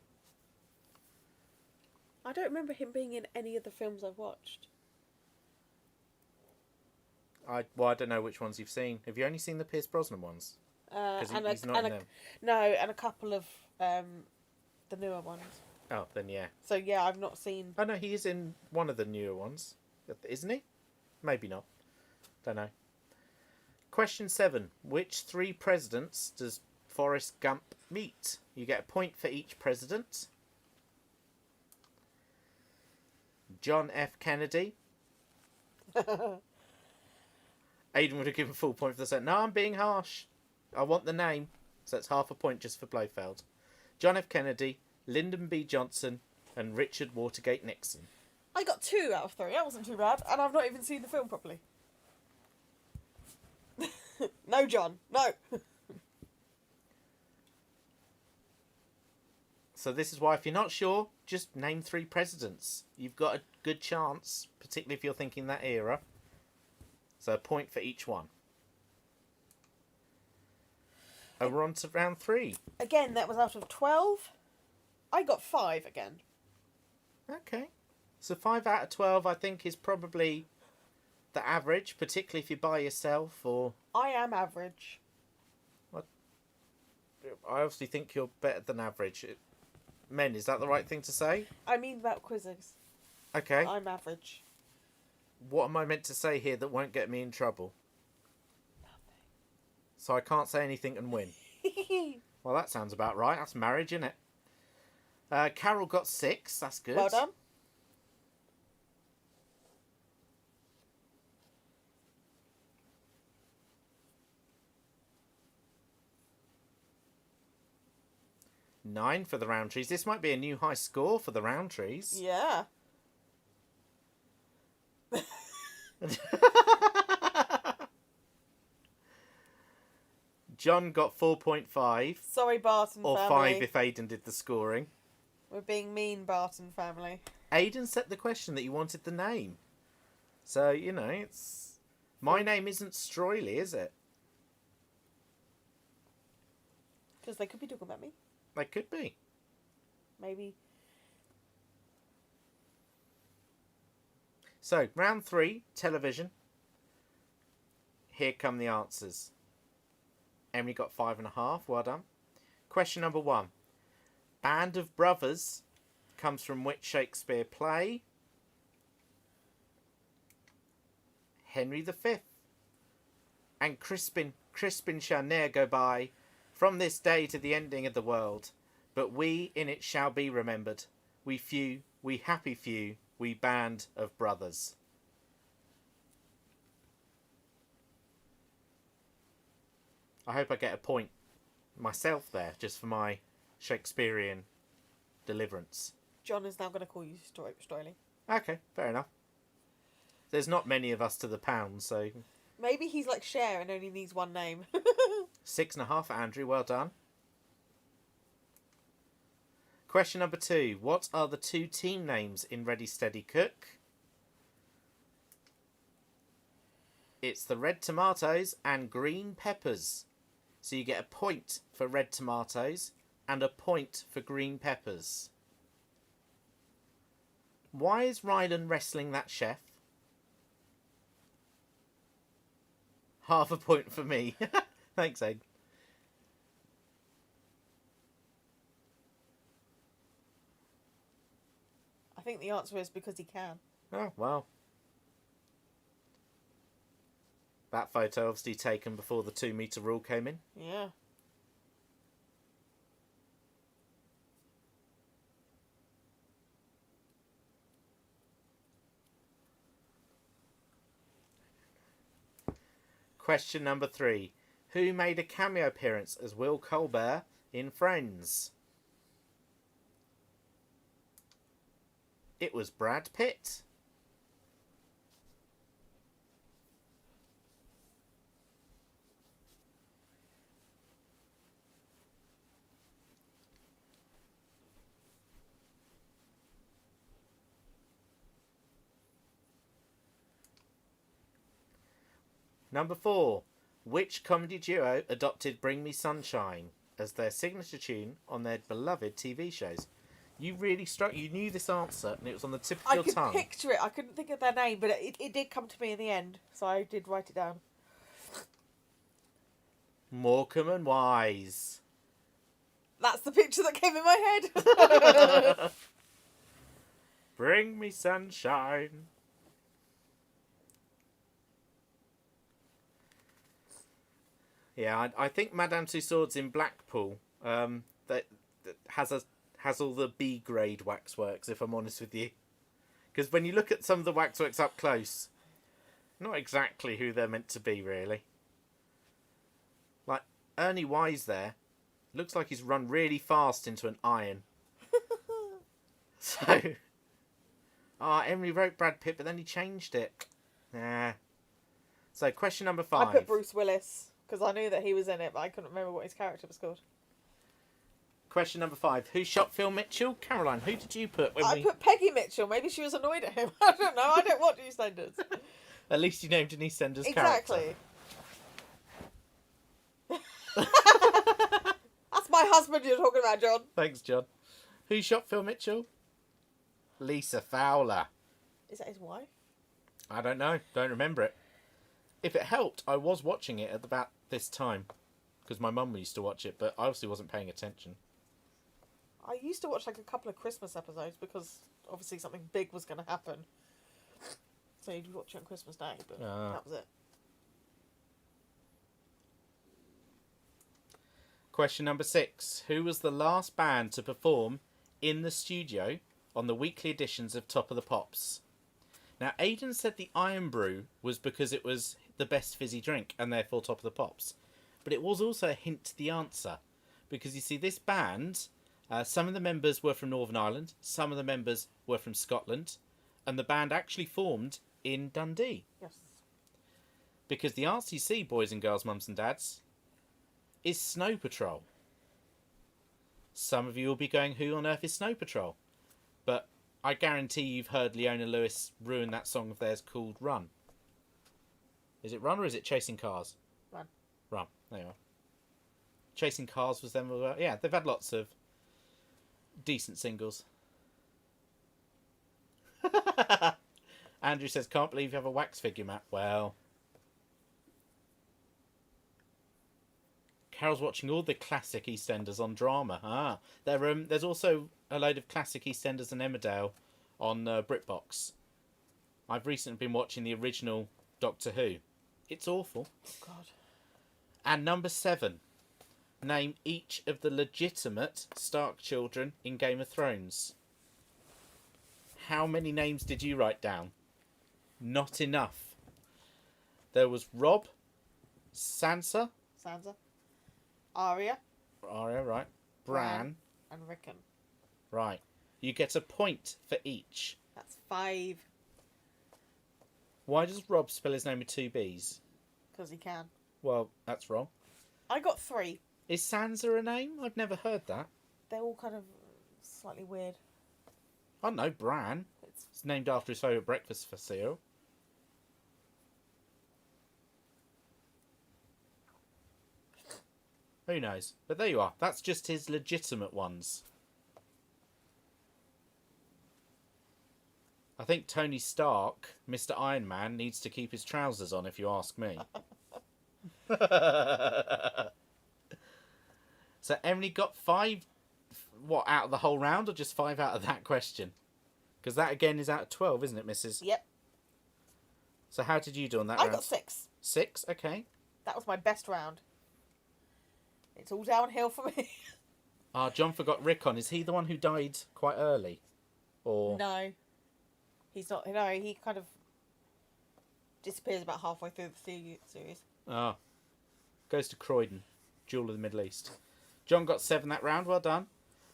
I don't remember him being in any of the films I've watched. I don't know which ones you've seen. Have you only seen the Pierce Brosnan ones? Because he's not in them. No, and a couple of the newer ones. Oh, then yeah. So yeah, I've not seen. Oh no, he is in one of the newer ones, isn't he? Maybe not. Don't know. Question 7. Which 3 presidents does Forrest Gump meet? You get a point for each president. John F. Kennedy. Aidan would have given full point for the second. No, I'm being harsh. I want the name. So it's half a point just for Blofeld. John F. Kennedy, Lyndon B. Johnson, and Richard Watergate Nixon. I got 2 out of 3. That wasn't too bad, and I've not even seen the film properly. No, John. No. So this is why, if you're not sure, just name 3 presidents. You've got a good chance, particularly if you're thinking that era. So a point for each one. And we're on to round 3. Again, that was out of 12. I got 5 again. Okay. So 5 out of 12, I think, is probably the average, particularly if you're by yourself or... I am average. I obviously think you're better than average. Men, is that the right thing to say? I mean about quizzes. Okay. I'm average. What am I meant to say here that won't get me in trouble? Nothing. So I can't say anything and win. Well, that sounds about right. That's marriage, isn't it? Carol got 6. That's good. Well done. Nine for the Roundtrees. This might be a new high score for the Roundtrees. Yeah. John got 4.5. Sorry, Barton or family. 5 if Aidan did the scoring. We're being mean, Barton family. Aidan set the question that you wanted the name. So, you know, it's... My name isn't Streuli, is it? Because they could be talking about me. They could be. Maybe. So, round 3, television. Here come the answers. Emily got 5.5. Well done. Question number 1. Band of Brothers comes from which Shakespeare play? Henry V. And Crispin shall ne'er go by, from this day to the ending of the world. But we in it shall be remembered. We few, we happy few, we band of brothers. I hope I get a point myself there, just for my Shakespearean deliverance. John is now going to call you Streuli. Okay, fair enough. There's not many of us to the pound, so... Maybe he's like Cher and only needs one name. 6.5 for Andrew, well done. Question number 2. What are the 2 team names in Ready Steady Cook? It's the Red Tomatoes and Green Peppers. So you get a point for Red Tomatoes and a point for Green Peppers. Why is Rylan wrestling that chef? Half a point for me. Thanks, Aidan. I think the answer is because he can. Oh, well. That photo obviously taken before the 2 metre rule came in. Yeah. Question number 3. Who made a cameo appearance as Will Colbert in Friends? It was Brad Pitt. Number 4. Which comedy duo adopted Bring Me Sunshine as their signature tune on their beloved TV shows? You really you knew this answer and it was on the tip of your tongue. I could picture it. I couldn't think of their name, but it did come to me in the end, so I did write it down. Morecambe and Wise. That's the picture that came in my head. Bring me sunshine. Yeah, I think Madame Tussauds in Blackpool that has all the B grade waxworks, if I'm honest with you. Because when you look at some of the waxworks up close, not exactly who they're meant to be, really. Like, Ernie Wise there, looks like he's run really fast into an iron. So, Emily wrote Brad Pitt, but then he changed it. Nah. So, question number 5. I put Bruce Willis, because I knew that he was in it, but I couldn't remember what his character was called. Question number 5. Who shot Phil Mitchell? Caroline, who did you put when I put Peggy Mitchell. Maybe she was annoyed at him. I don't know. I don't watch EastEnders. At least you named an EastEnders Exactly. character. That's my husband you're talking about, John. Thanks, John. Who shot Phil Mitchell? Lisa Fowler. Is that his wife? I don't know. Don't remember it. If it helped, I was watching it at about this time. Because my mum used to watch it, but I obviously wasn't paying attention. I used to watch like a couple of Christmas episodes because obviously something big was going to happen. So you'd watch it on Christmas Day, but that was it. Question number 6. Who was the last band to perform in the studio on the weekly editions of Top of the Pops? Now, Aidan said the Iron Brew was because it was the best fizzy drink and therefore Top of the Pops. But it was also a hint to the answer. Because you see, this band, some of the members were from Northern Ireland, some of the members were from Scotland, and the band actually formed in Dundee. Yes. Because the answer, you see, boys and girls, mums and dads, is Snow Patrol. Some of you will be going, who on earth is Snow Patrol? But I guarantee you've heard Leona Lewis ruin that song of theirs called Run. Is it Run or is it Chasing Cars? Run. Run. There you are. Chasing Cars was them. Yeah, they've had lots of decent singles. Andrew says, can't believe you have a wax figure, Matt. Well, Carol's watching all the classic EastEnders on Drama. There's also a load of classic EastEnders and Emmerdale on BritBox. I've recently been watching the original Doctor Who. It's awful. Oh, God. And number 7. Name each of the legitimate Stark children in Game of Thrones. How many names did you write down? Not enough. There was Robb, Sansa, Arya, right. Bran, and Rickon. right. You get a point for each. That's 5. Why does Robb spell his name with 2 B's? Because he can. Well, that's wrong. I got 3. Is Sansa a name? I've never heard that. They're all kind of slightly weird. I don't know, Bran. It's named after his favourite breakfast cereal. Who knows? But there you are. That's just his legitimate ones. I think Tony Stark, Mr. Iron Man, needs to keep his trousers on, if you ask me. So Emily got 5, what, out of the whole round, or just 5 out of that question? Because that, again, is out of 12, isn't it, Mrs.? Yep. So how did you do on that I round? got 6. 6? Okay. That was my best round. It's all downhill for me. John forgot Rickon. Is he the one who died quite early? Or No. He's not. No, he kind of disappears about halfway through the series. Goes to Croydon, Jewel of the Middle East. John got 7 that round. Well done.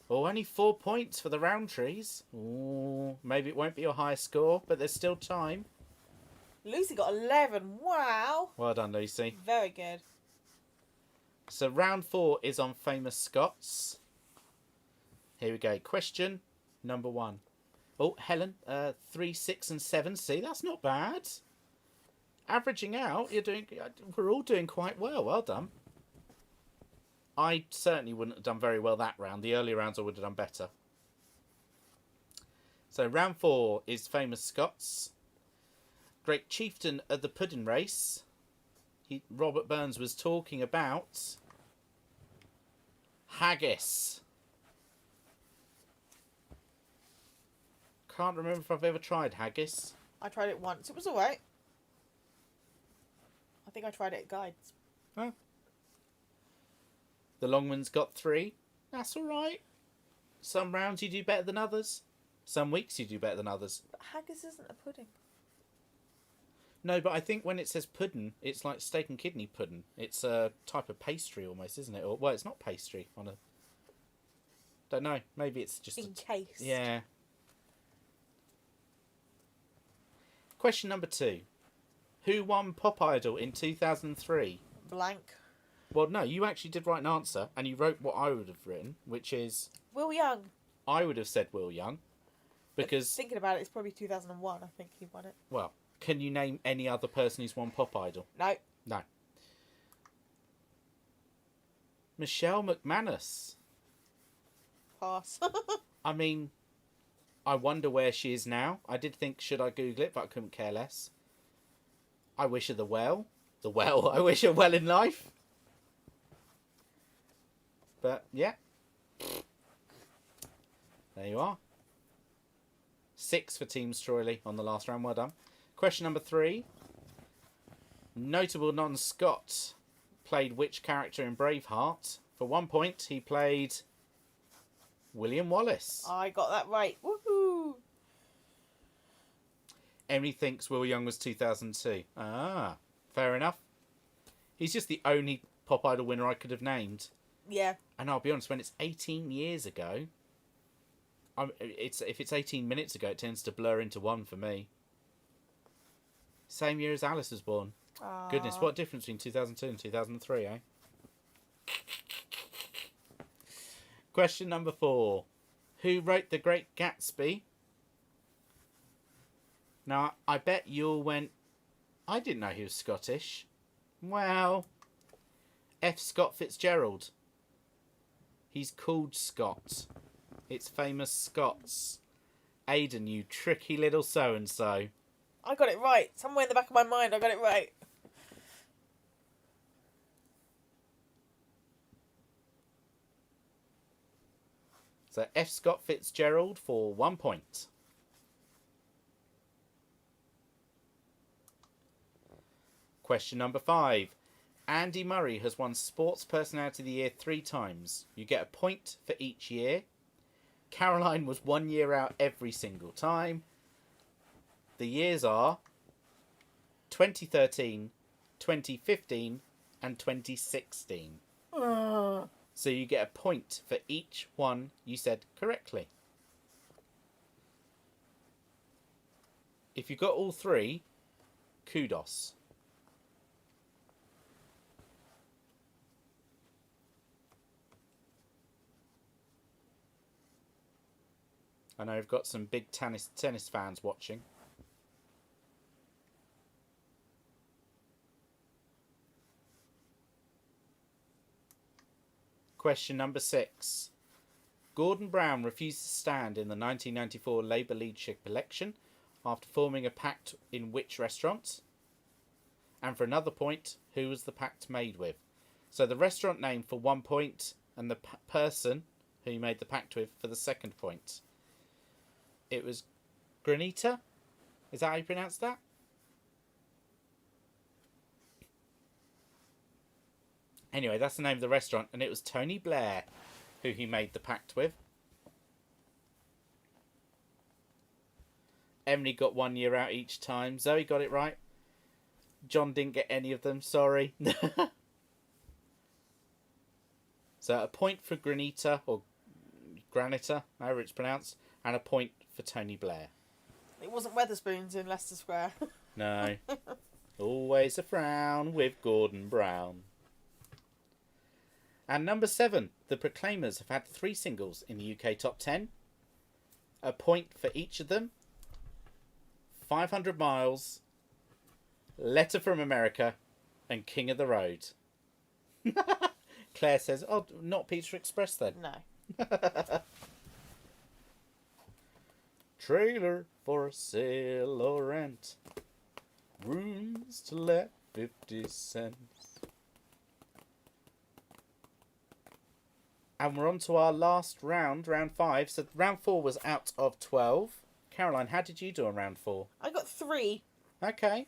Oh, only 4 points for the round trees. Oh, maybe it won't be your highest score, but there's still time. Lucy got 11. Wow. Well done, Lucy. Very good. So round 4 is on famous Scots. Here we go. Question number 1. Oh, Helen, 3, 6 and 7. See, that's not bad. Averaging out, we're all doing quite well. Well done. I certainly wouldn't have done very well that round. The earlier rounds I would have done better. So round 4 is famous Scots. Great chieftain of the pudding race. Robert Burns was talking about haggis. Can't remember if I've ever tried haggis. I tried it once. It was alright. I think I tried it at Guides. Oh. The Longman's got 3. That's alright. Some rounds you do better than others. Some weeks you do better than others. But haggis isn't a pudding. No, but I think when it says pudding, it's like steak and kidney pudding. It's a type of pastry almost, isn't it? Or, well, it's not pastry. Don't know. Maybe it's just... Encased. Yeah. Question number 2. Who won Pop Idol in 2003? Blank. Well, no, you actually did write an answer, and you wrote what I would have written, which is... Will Young. I would have said Will Young, because... Thinking about it, it's probably 2001, I think he won it. Well, can you name any other person who's won Pop Idol? No. No. Michelle McManus. Pass. I mean, I wonder where she is now. I did think, should I Google it, but I couldn't care less. I wish her the well. I wish her well in life. But, yeah. There you are. 6 for Team Streuli on the last round. Well done. Question number 3. Notable non-Scot played which character in Braveheart For 1 point, he played William Wallace. I got that right. Woohoo! Emily thinks Will Young was 2002. Ah, fair enough. He's just the only Pop Idol winner I could have named. Yeah. And I'll be honest, when it's 18 years ago, if it's 18 minutes ago, it tends to blur into one for me. Same year as Alice was born. Aww. Goodness, what difference between 2002 and 2003, eh? Question number 4. Who wrote The Great Gatsby? Now, I bet you all went, I didn't know he was Scottish. Well, F. Scott Fitzgerald. He's called Scott. It's famous Scots. Aidan, you tricky little so-and-so. I got it right. Somewhere in the back of my mind, I got it right. So F. Scott Fitzgerald for 1 point. Question number 5. Andy Murray has won Sports Personality of the Year 3 times. You get a point for each year. Caroline was 1 year out every single time. The years are 2013, 2015 and 2016. So you get a point for each one you said correctly. If you got all 3, kudos. I know I've got some big tennis fans watching. Question number 6. Gordon Brown refused to stand in the 1994 Labour leadership election after forming a pact in which restaurant? And for another point, who was the pact made with? So the restaurant name for 1 point and the person who you made the pact with for the second point. It was Granita? Is that how you pronounce that? Anyway, that's the name of the restaurant, and it was Tony Blair who he made the pact with. Emily got 1 year out each time. Zoe got it right. John didn't get any of them, sorry. So a point for Granita, or Granita, however it's pronounced, and a point for Tony Blair. It wasn't Weatherspoons in Leicester Square. No. Always a frown with Gordon Brown. And number 7, the Proclaimers have had 3 singles in the UK top 10. A point for each of them. 500 Miles, Letter from America, and King of the Road. Claire says, oh, not Pizza Express then. No. Trailer for sale or rent. Rooms to let 50 cents. And we're on to our last round, round 5. So round 4 was out of 12. Caroline, how did you do on round 4? I got 3. Okay.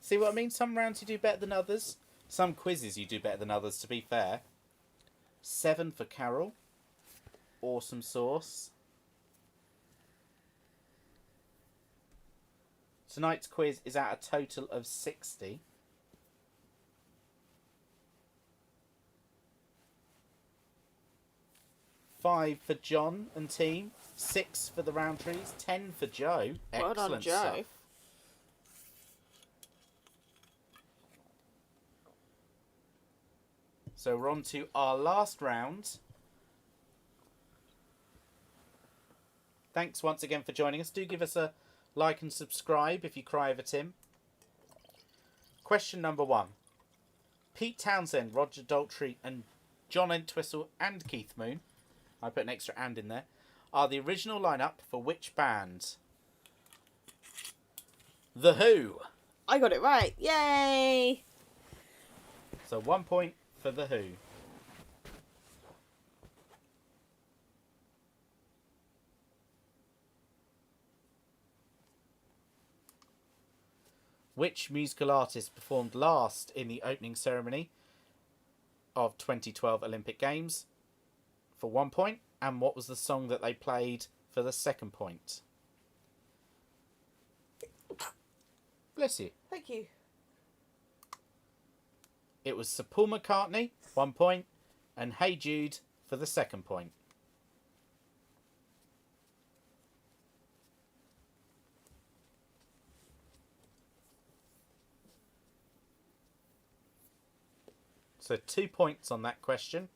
See what I mean? Some rounds you do better than others. Some quizzes you do better than others, to be fair. 7 for Carol. Awesome sauce. Tonight's quiz is at a total of 60. Five for John and team. 6 for the Roundtrees. 10 for Joe. Well done, Excellent Joe. stuff. So we're on to our last round. Thanks once again for joining us. Do give us a like and subscribe if you cry over Tim. Question number 1. Pete Townsend, Roger Daltrey and John Entwistle and Keith Moon, I put an extra "and" in there, are the original lineup for which band? The Who. I got it right. Yay! So 1 point for The Who. Which musical artist performed last in the opening ceremony of 2012 Olympic Games for 1 point? And what was the song that they played for the 2nd point? Bless you. Thank you. It was Sir Paul McCartney, 1 point, and Hey Jude for the 2nd point. So 2 points on that question.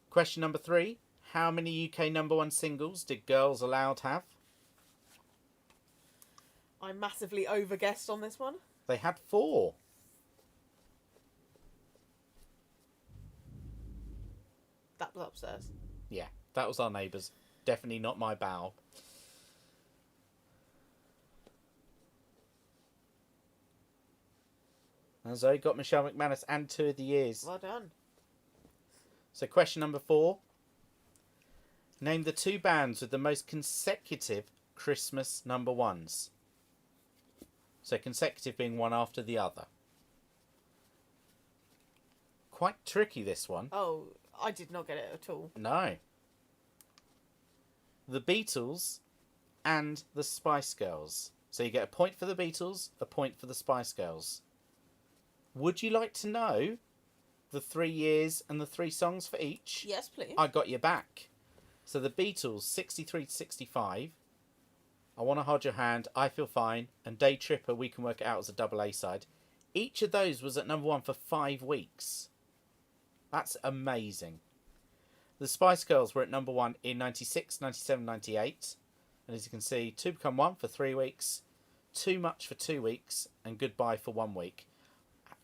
Question number 3. How many UK #1 singles did Girls Aloud have? I massively over-guessed on this one. They had 4. That was upstairs. Yeah, that was our neighbours. Definitely not my bow. And Zoe got Michelle McManus and 2 of the years. Well done. So question number 4. Name the 2 bands with the most consecutive Christmas #1s. So consecutive being one after the other. Quite tricky, this one. Oh, I did not get it at all. No. The Beatles and the Spice Girls. So you get a point for the Beatles, a point for the Spice Girls. Would you like to know the 3 years and the 3 songs for each? Yes, please. I got your back. So the Beatles, 63 to 65. I Want to Hold Your Hand, I Feel Fine, and Day Tripper, We Can Work It Out as a double A side. Each of those was at #1 for 5 weeks. That's amazing. The Spice Girls were at #1 in 96, 97, 98. And as you can see, Two Become One for 3 weeks, Too Much for 2 weeks, and Goodbye for 1 week.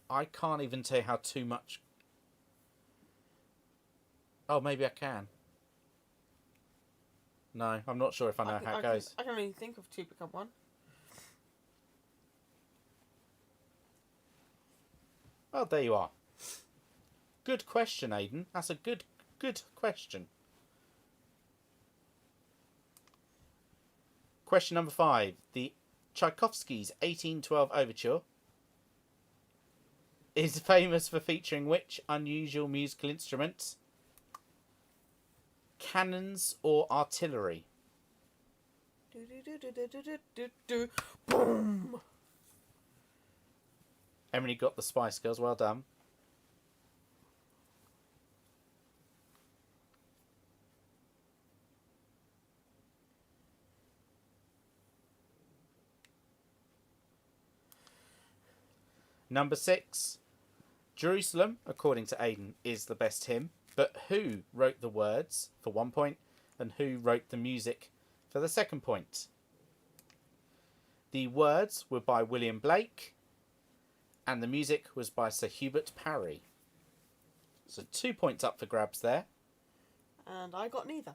I can't even tell you how Too Much... Oh, maybe I can. No, I'm not sure if I know how it goes. I can only think of Two Become One. Oh, there you are. Good question, Aidan. That's a good question. Question number 5. The Tchaikovsky's 1812 Overture is famous for featuring which unusual musical instruments? Cannons or artillery? Boom! Emily got the Spice Girls. Well done. Number 6. Jerusalem, according to Aidan, is the best hymn. But who wrote the words for 1 point and who wrote the music for the 2nd point? The words were by William Blake and the music was by Sir Hubert Parry. So 2 points up for grabs there. And I got neither.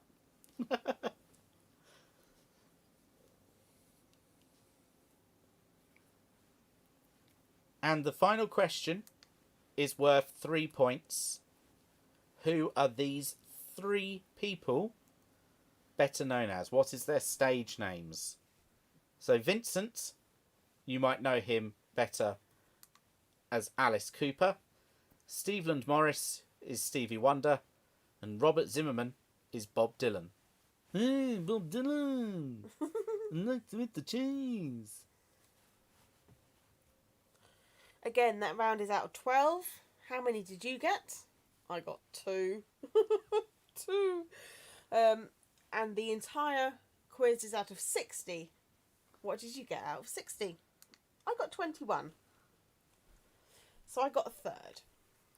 And the final question is worth 3 points. Who are these 3 people better known as? What is their stage names? So Vincent, you might know him better as Alice Cooper. Steveland Morris is Stevie Wonder. And Robert Zimmerman is Bob Dylan. Hey, Bob Dylan! I'd like to eat the cheese. Again, that round is out of 12. How many did you get? I got 2. 2. And the entire quiz is out of 60. What did you get out of 60? I got 21. So I got a third.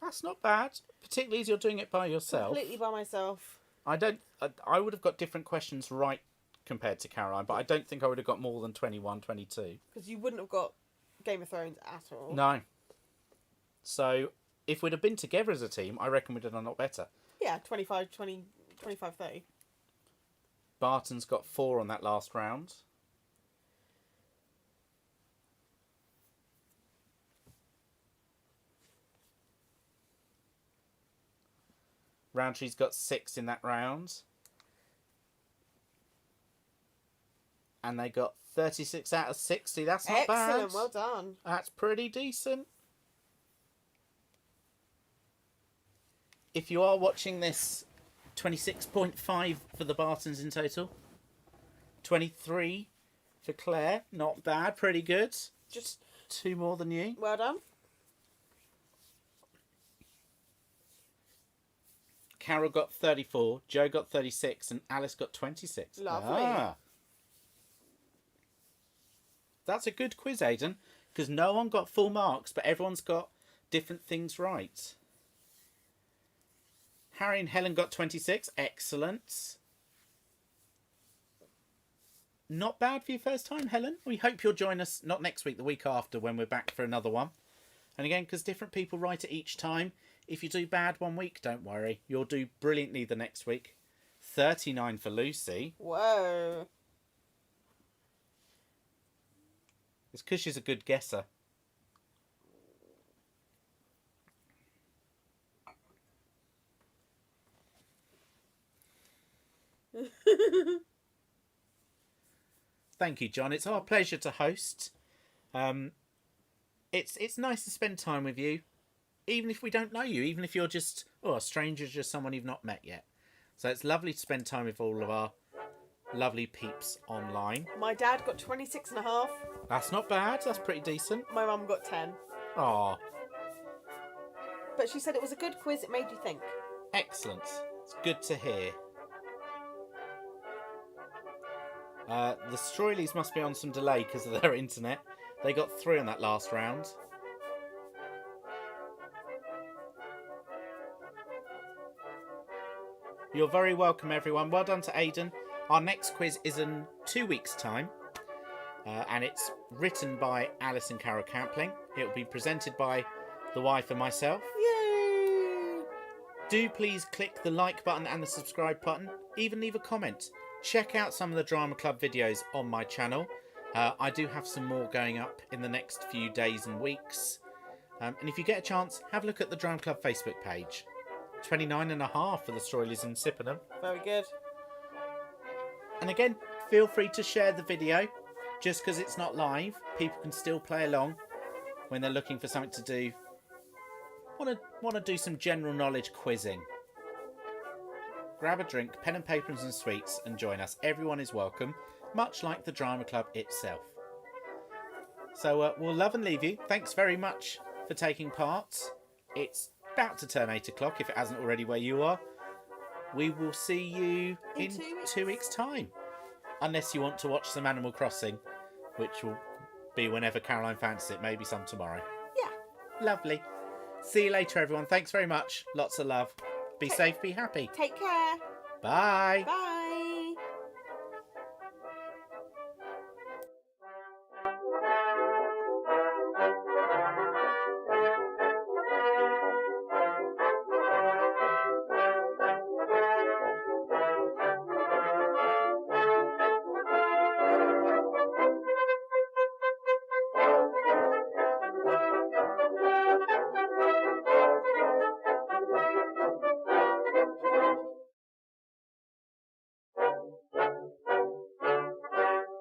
That's not bad, particularly as you're doing it by yourself. Completely by myself. I would have got different questions right compared to Caroline, but I don't think I would have got more than 21, 22. Because you wouldn't have got Game of Thrones at all. No. So, if we'd have been together as a team, I reckon we'd have done a lot better. Yeah, 25, 20, 25, 30. Barton's got 4 on that last round. Roundtree's got 6 in that round. And they got 36 out of 60. That's not bad. Excellent, well done. That's pretty decent. if you are watching this, 26.5 for the Bartons in total. 23 for Claire. Not bad. Pretty good. Just 2 more than you. well done. Carol got 34, Joe got 36, and Alice got 26. Lovely. That's a good quiz, Aidan, because no one got full marks, but everyone's got different things right. Harry and Helen got 26. Excellent. Not bad for your first time, Helen. We hope you'll join us, not next week, the week after, when we're back for another one. And again, because different people write it each time, if you do bad one week, don't worry. You'll do brilliantly the next week. 39 for Lucy. Whoa. It's because she's a good guesser. Thank you, John. It's our pleasure to host. It's nice to spend time with you, even if we don't know you, even if you're just a stranger, just someone you've not met yet. So it's lovely to spend time with all of our lovely peeps online. My dad got 26.5. That's not bad. That's pretty decent. My mum got 10. Aw, But she said it was a good quiz. It made you think. excellent. It's good to hear. The Streulis must be on some delay because of their internet. They got 3 on that last round. You're very welcome, everyone. Well done to Aidan. Our next quiz is in 2 weeks' time. And it's written by Alice and Carol Campling. It will be presented by the wife and myself. Yay! Do please click the like button and the subscribe button. Even leave a comment. Check out some of the Drama Club videos on my channel. I do have some more going up in the next few days and weeks. And if you get a chance, have a look at the Drama Club Facebook page. 29.5 for the Streulis in Sippenham. Very good. And again, feel free to share the video. Just because it's not live, people can still play along when they're looking for something to do. Want to do some general knowledge quizzing. Grab a drink, pen and paper and some sweets and join us. Everyone is welcome, much like the Drama Club itself. So we'll love and leave you. Thanks very much for taking part. It's about to turn 8 o'clock if it hasn't already where you are. We will see you in 2 weeks' time. Unless you want to watch some Animal Crossing, which will be whenever Caroline fancies it, maybe some tomorrow. Yeah. Lovely. See you later, everyone. Thanks very much. Lots of love. Be safe, be happy. Take care. Bye. Bye.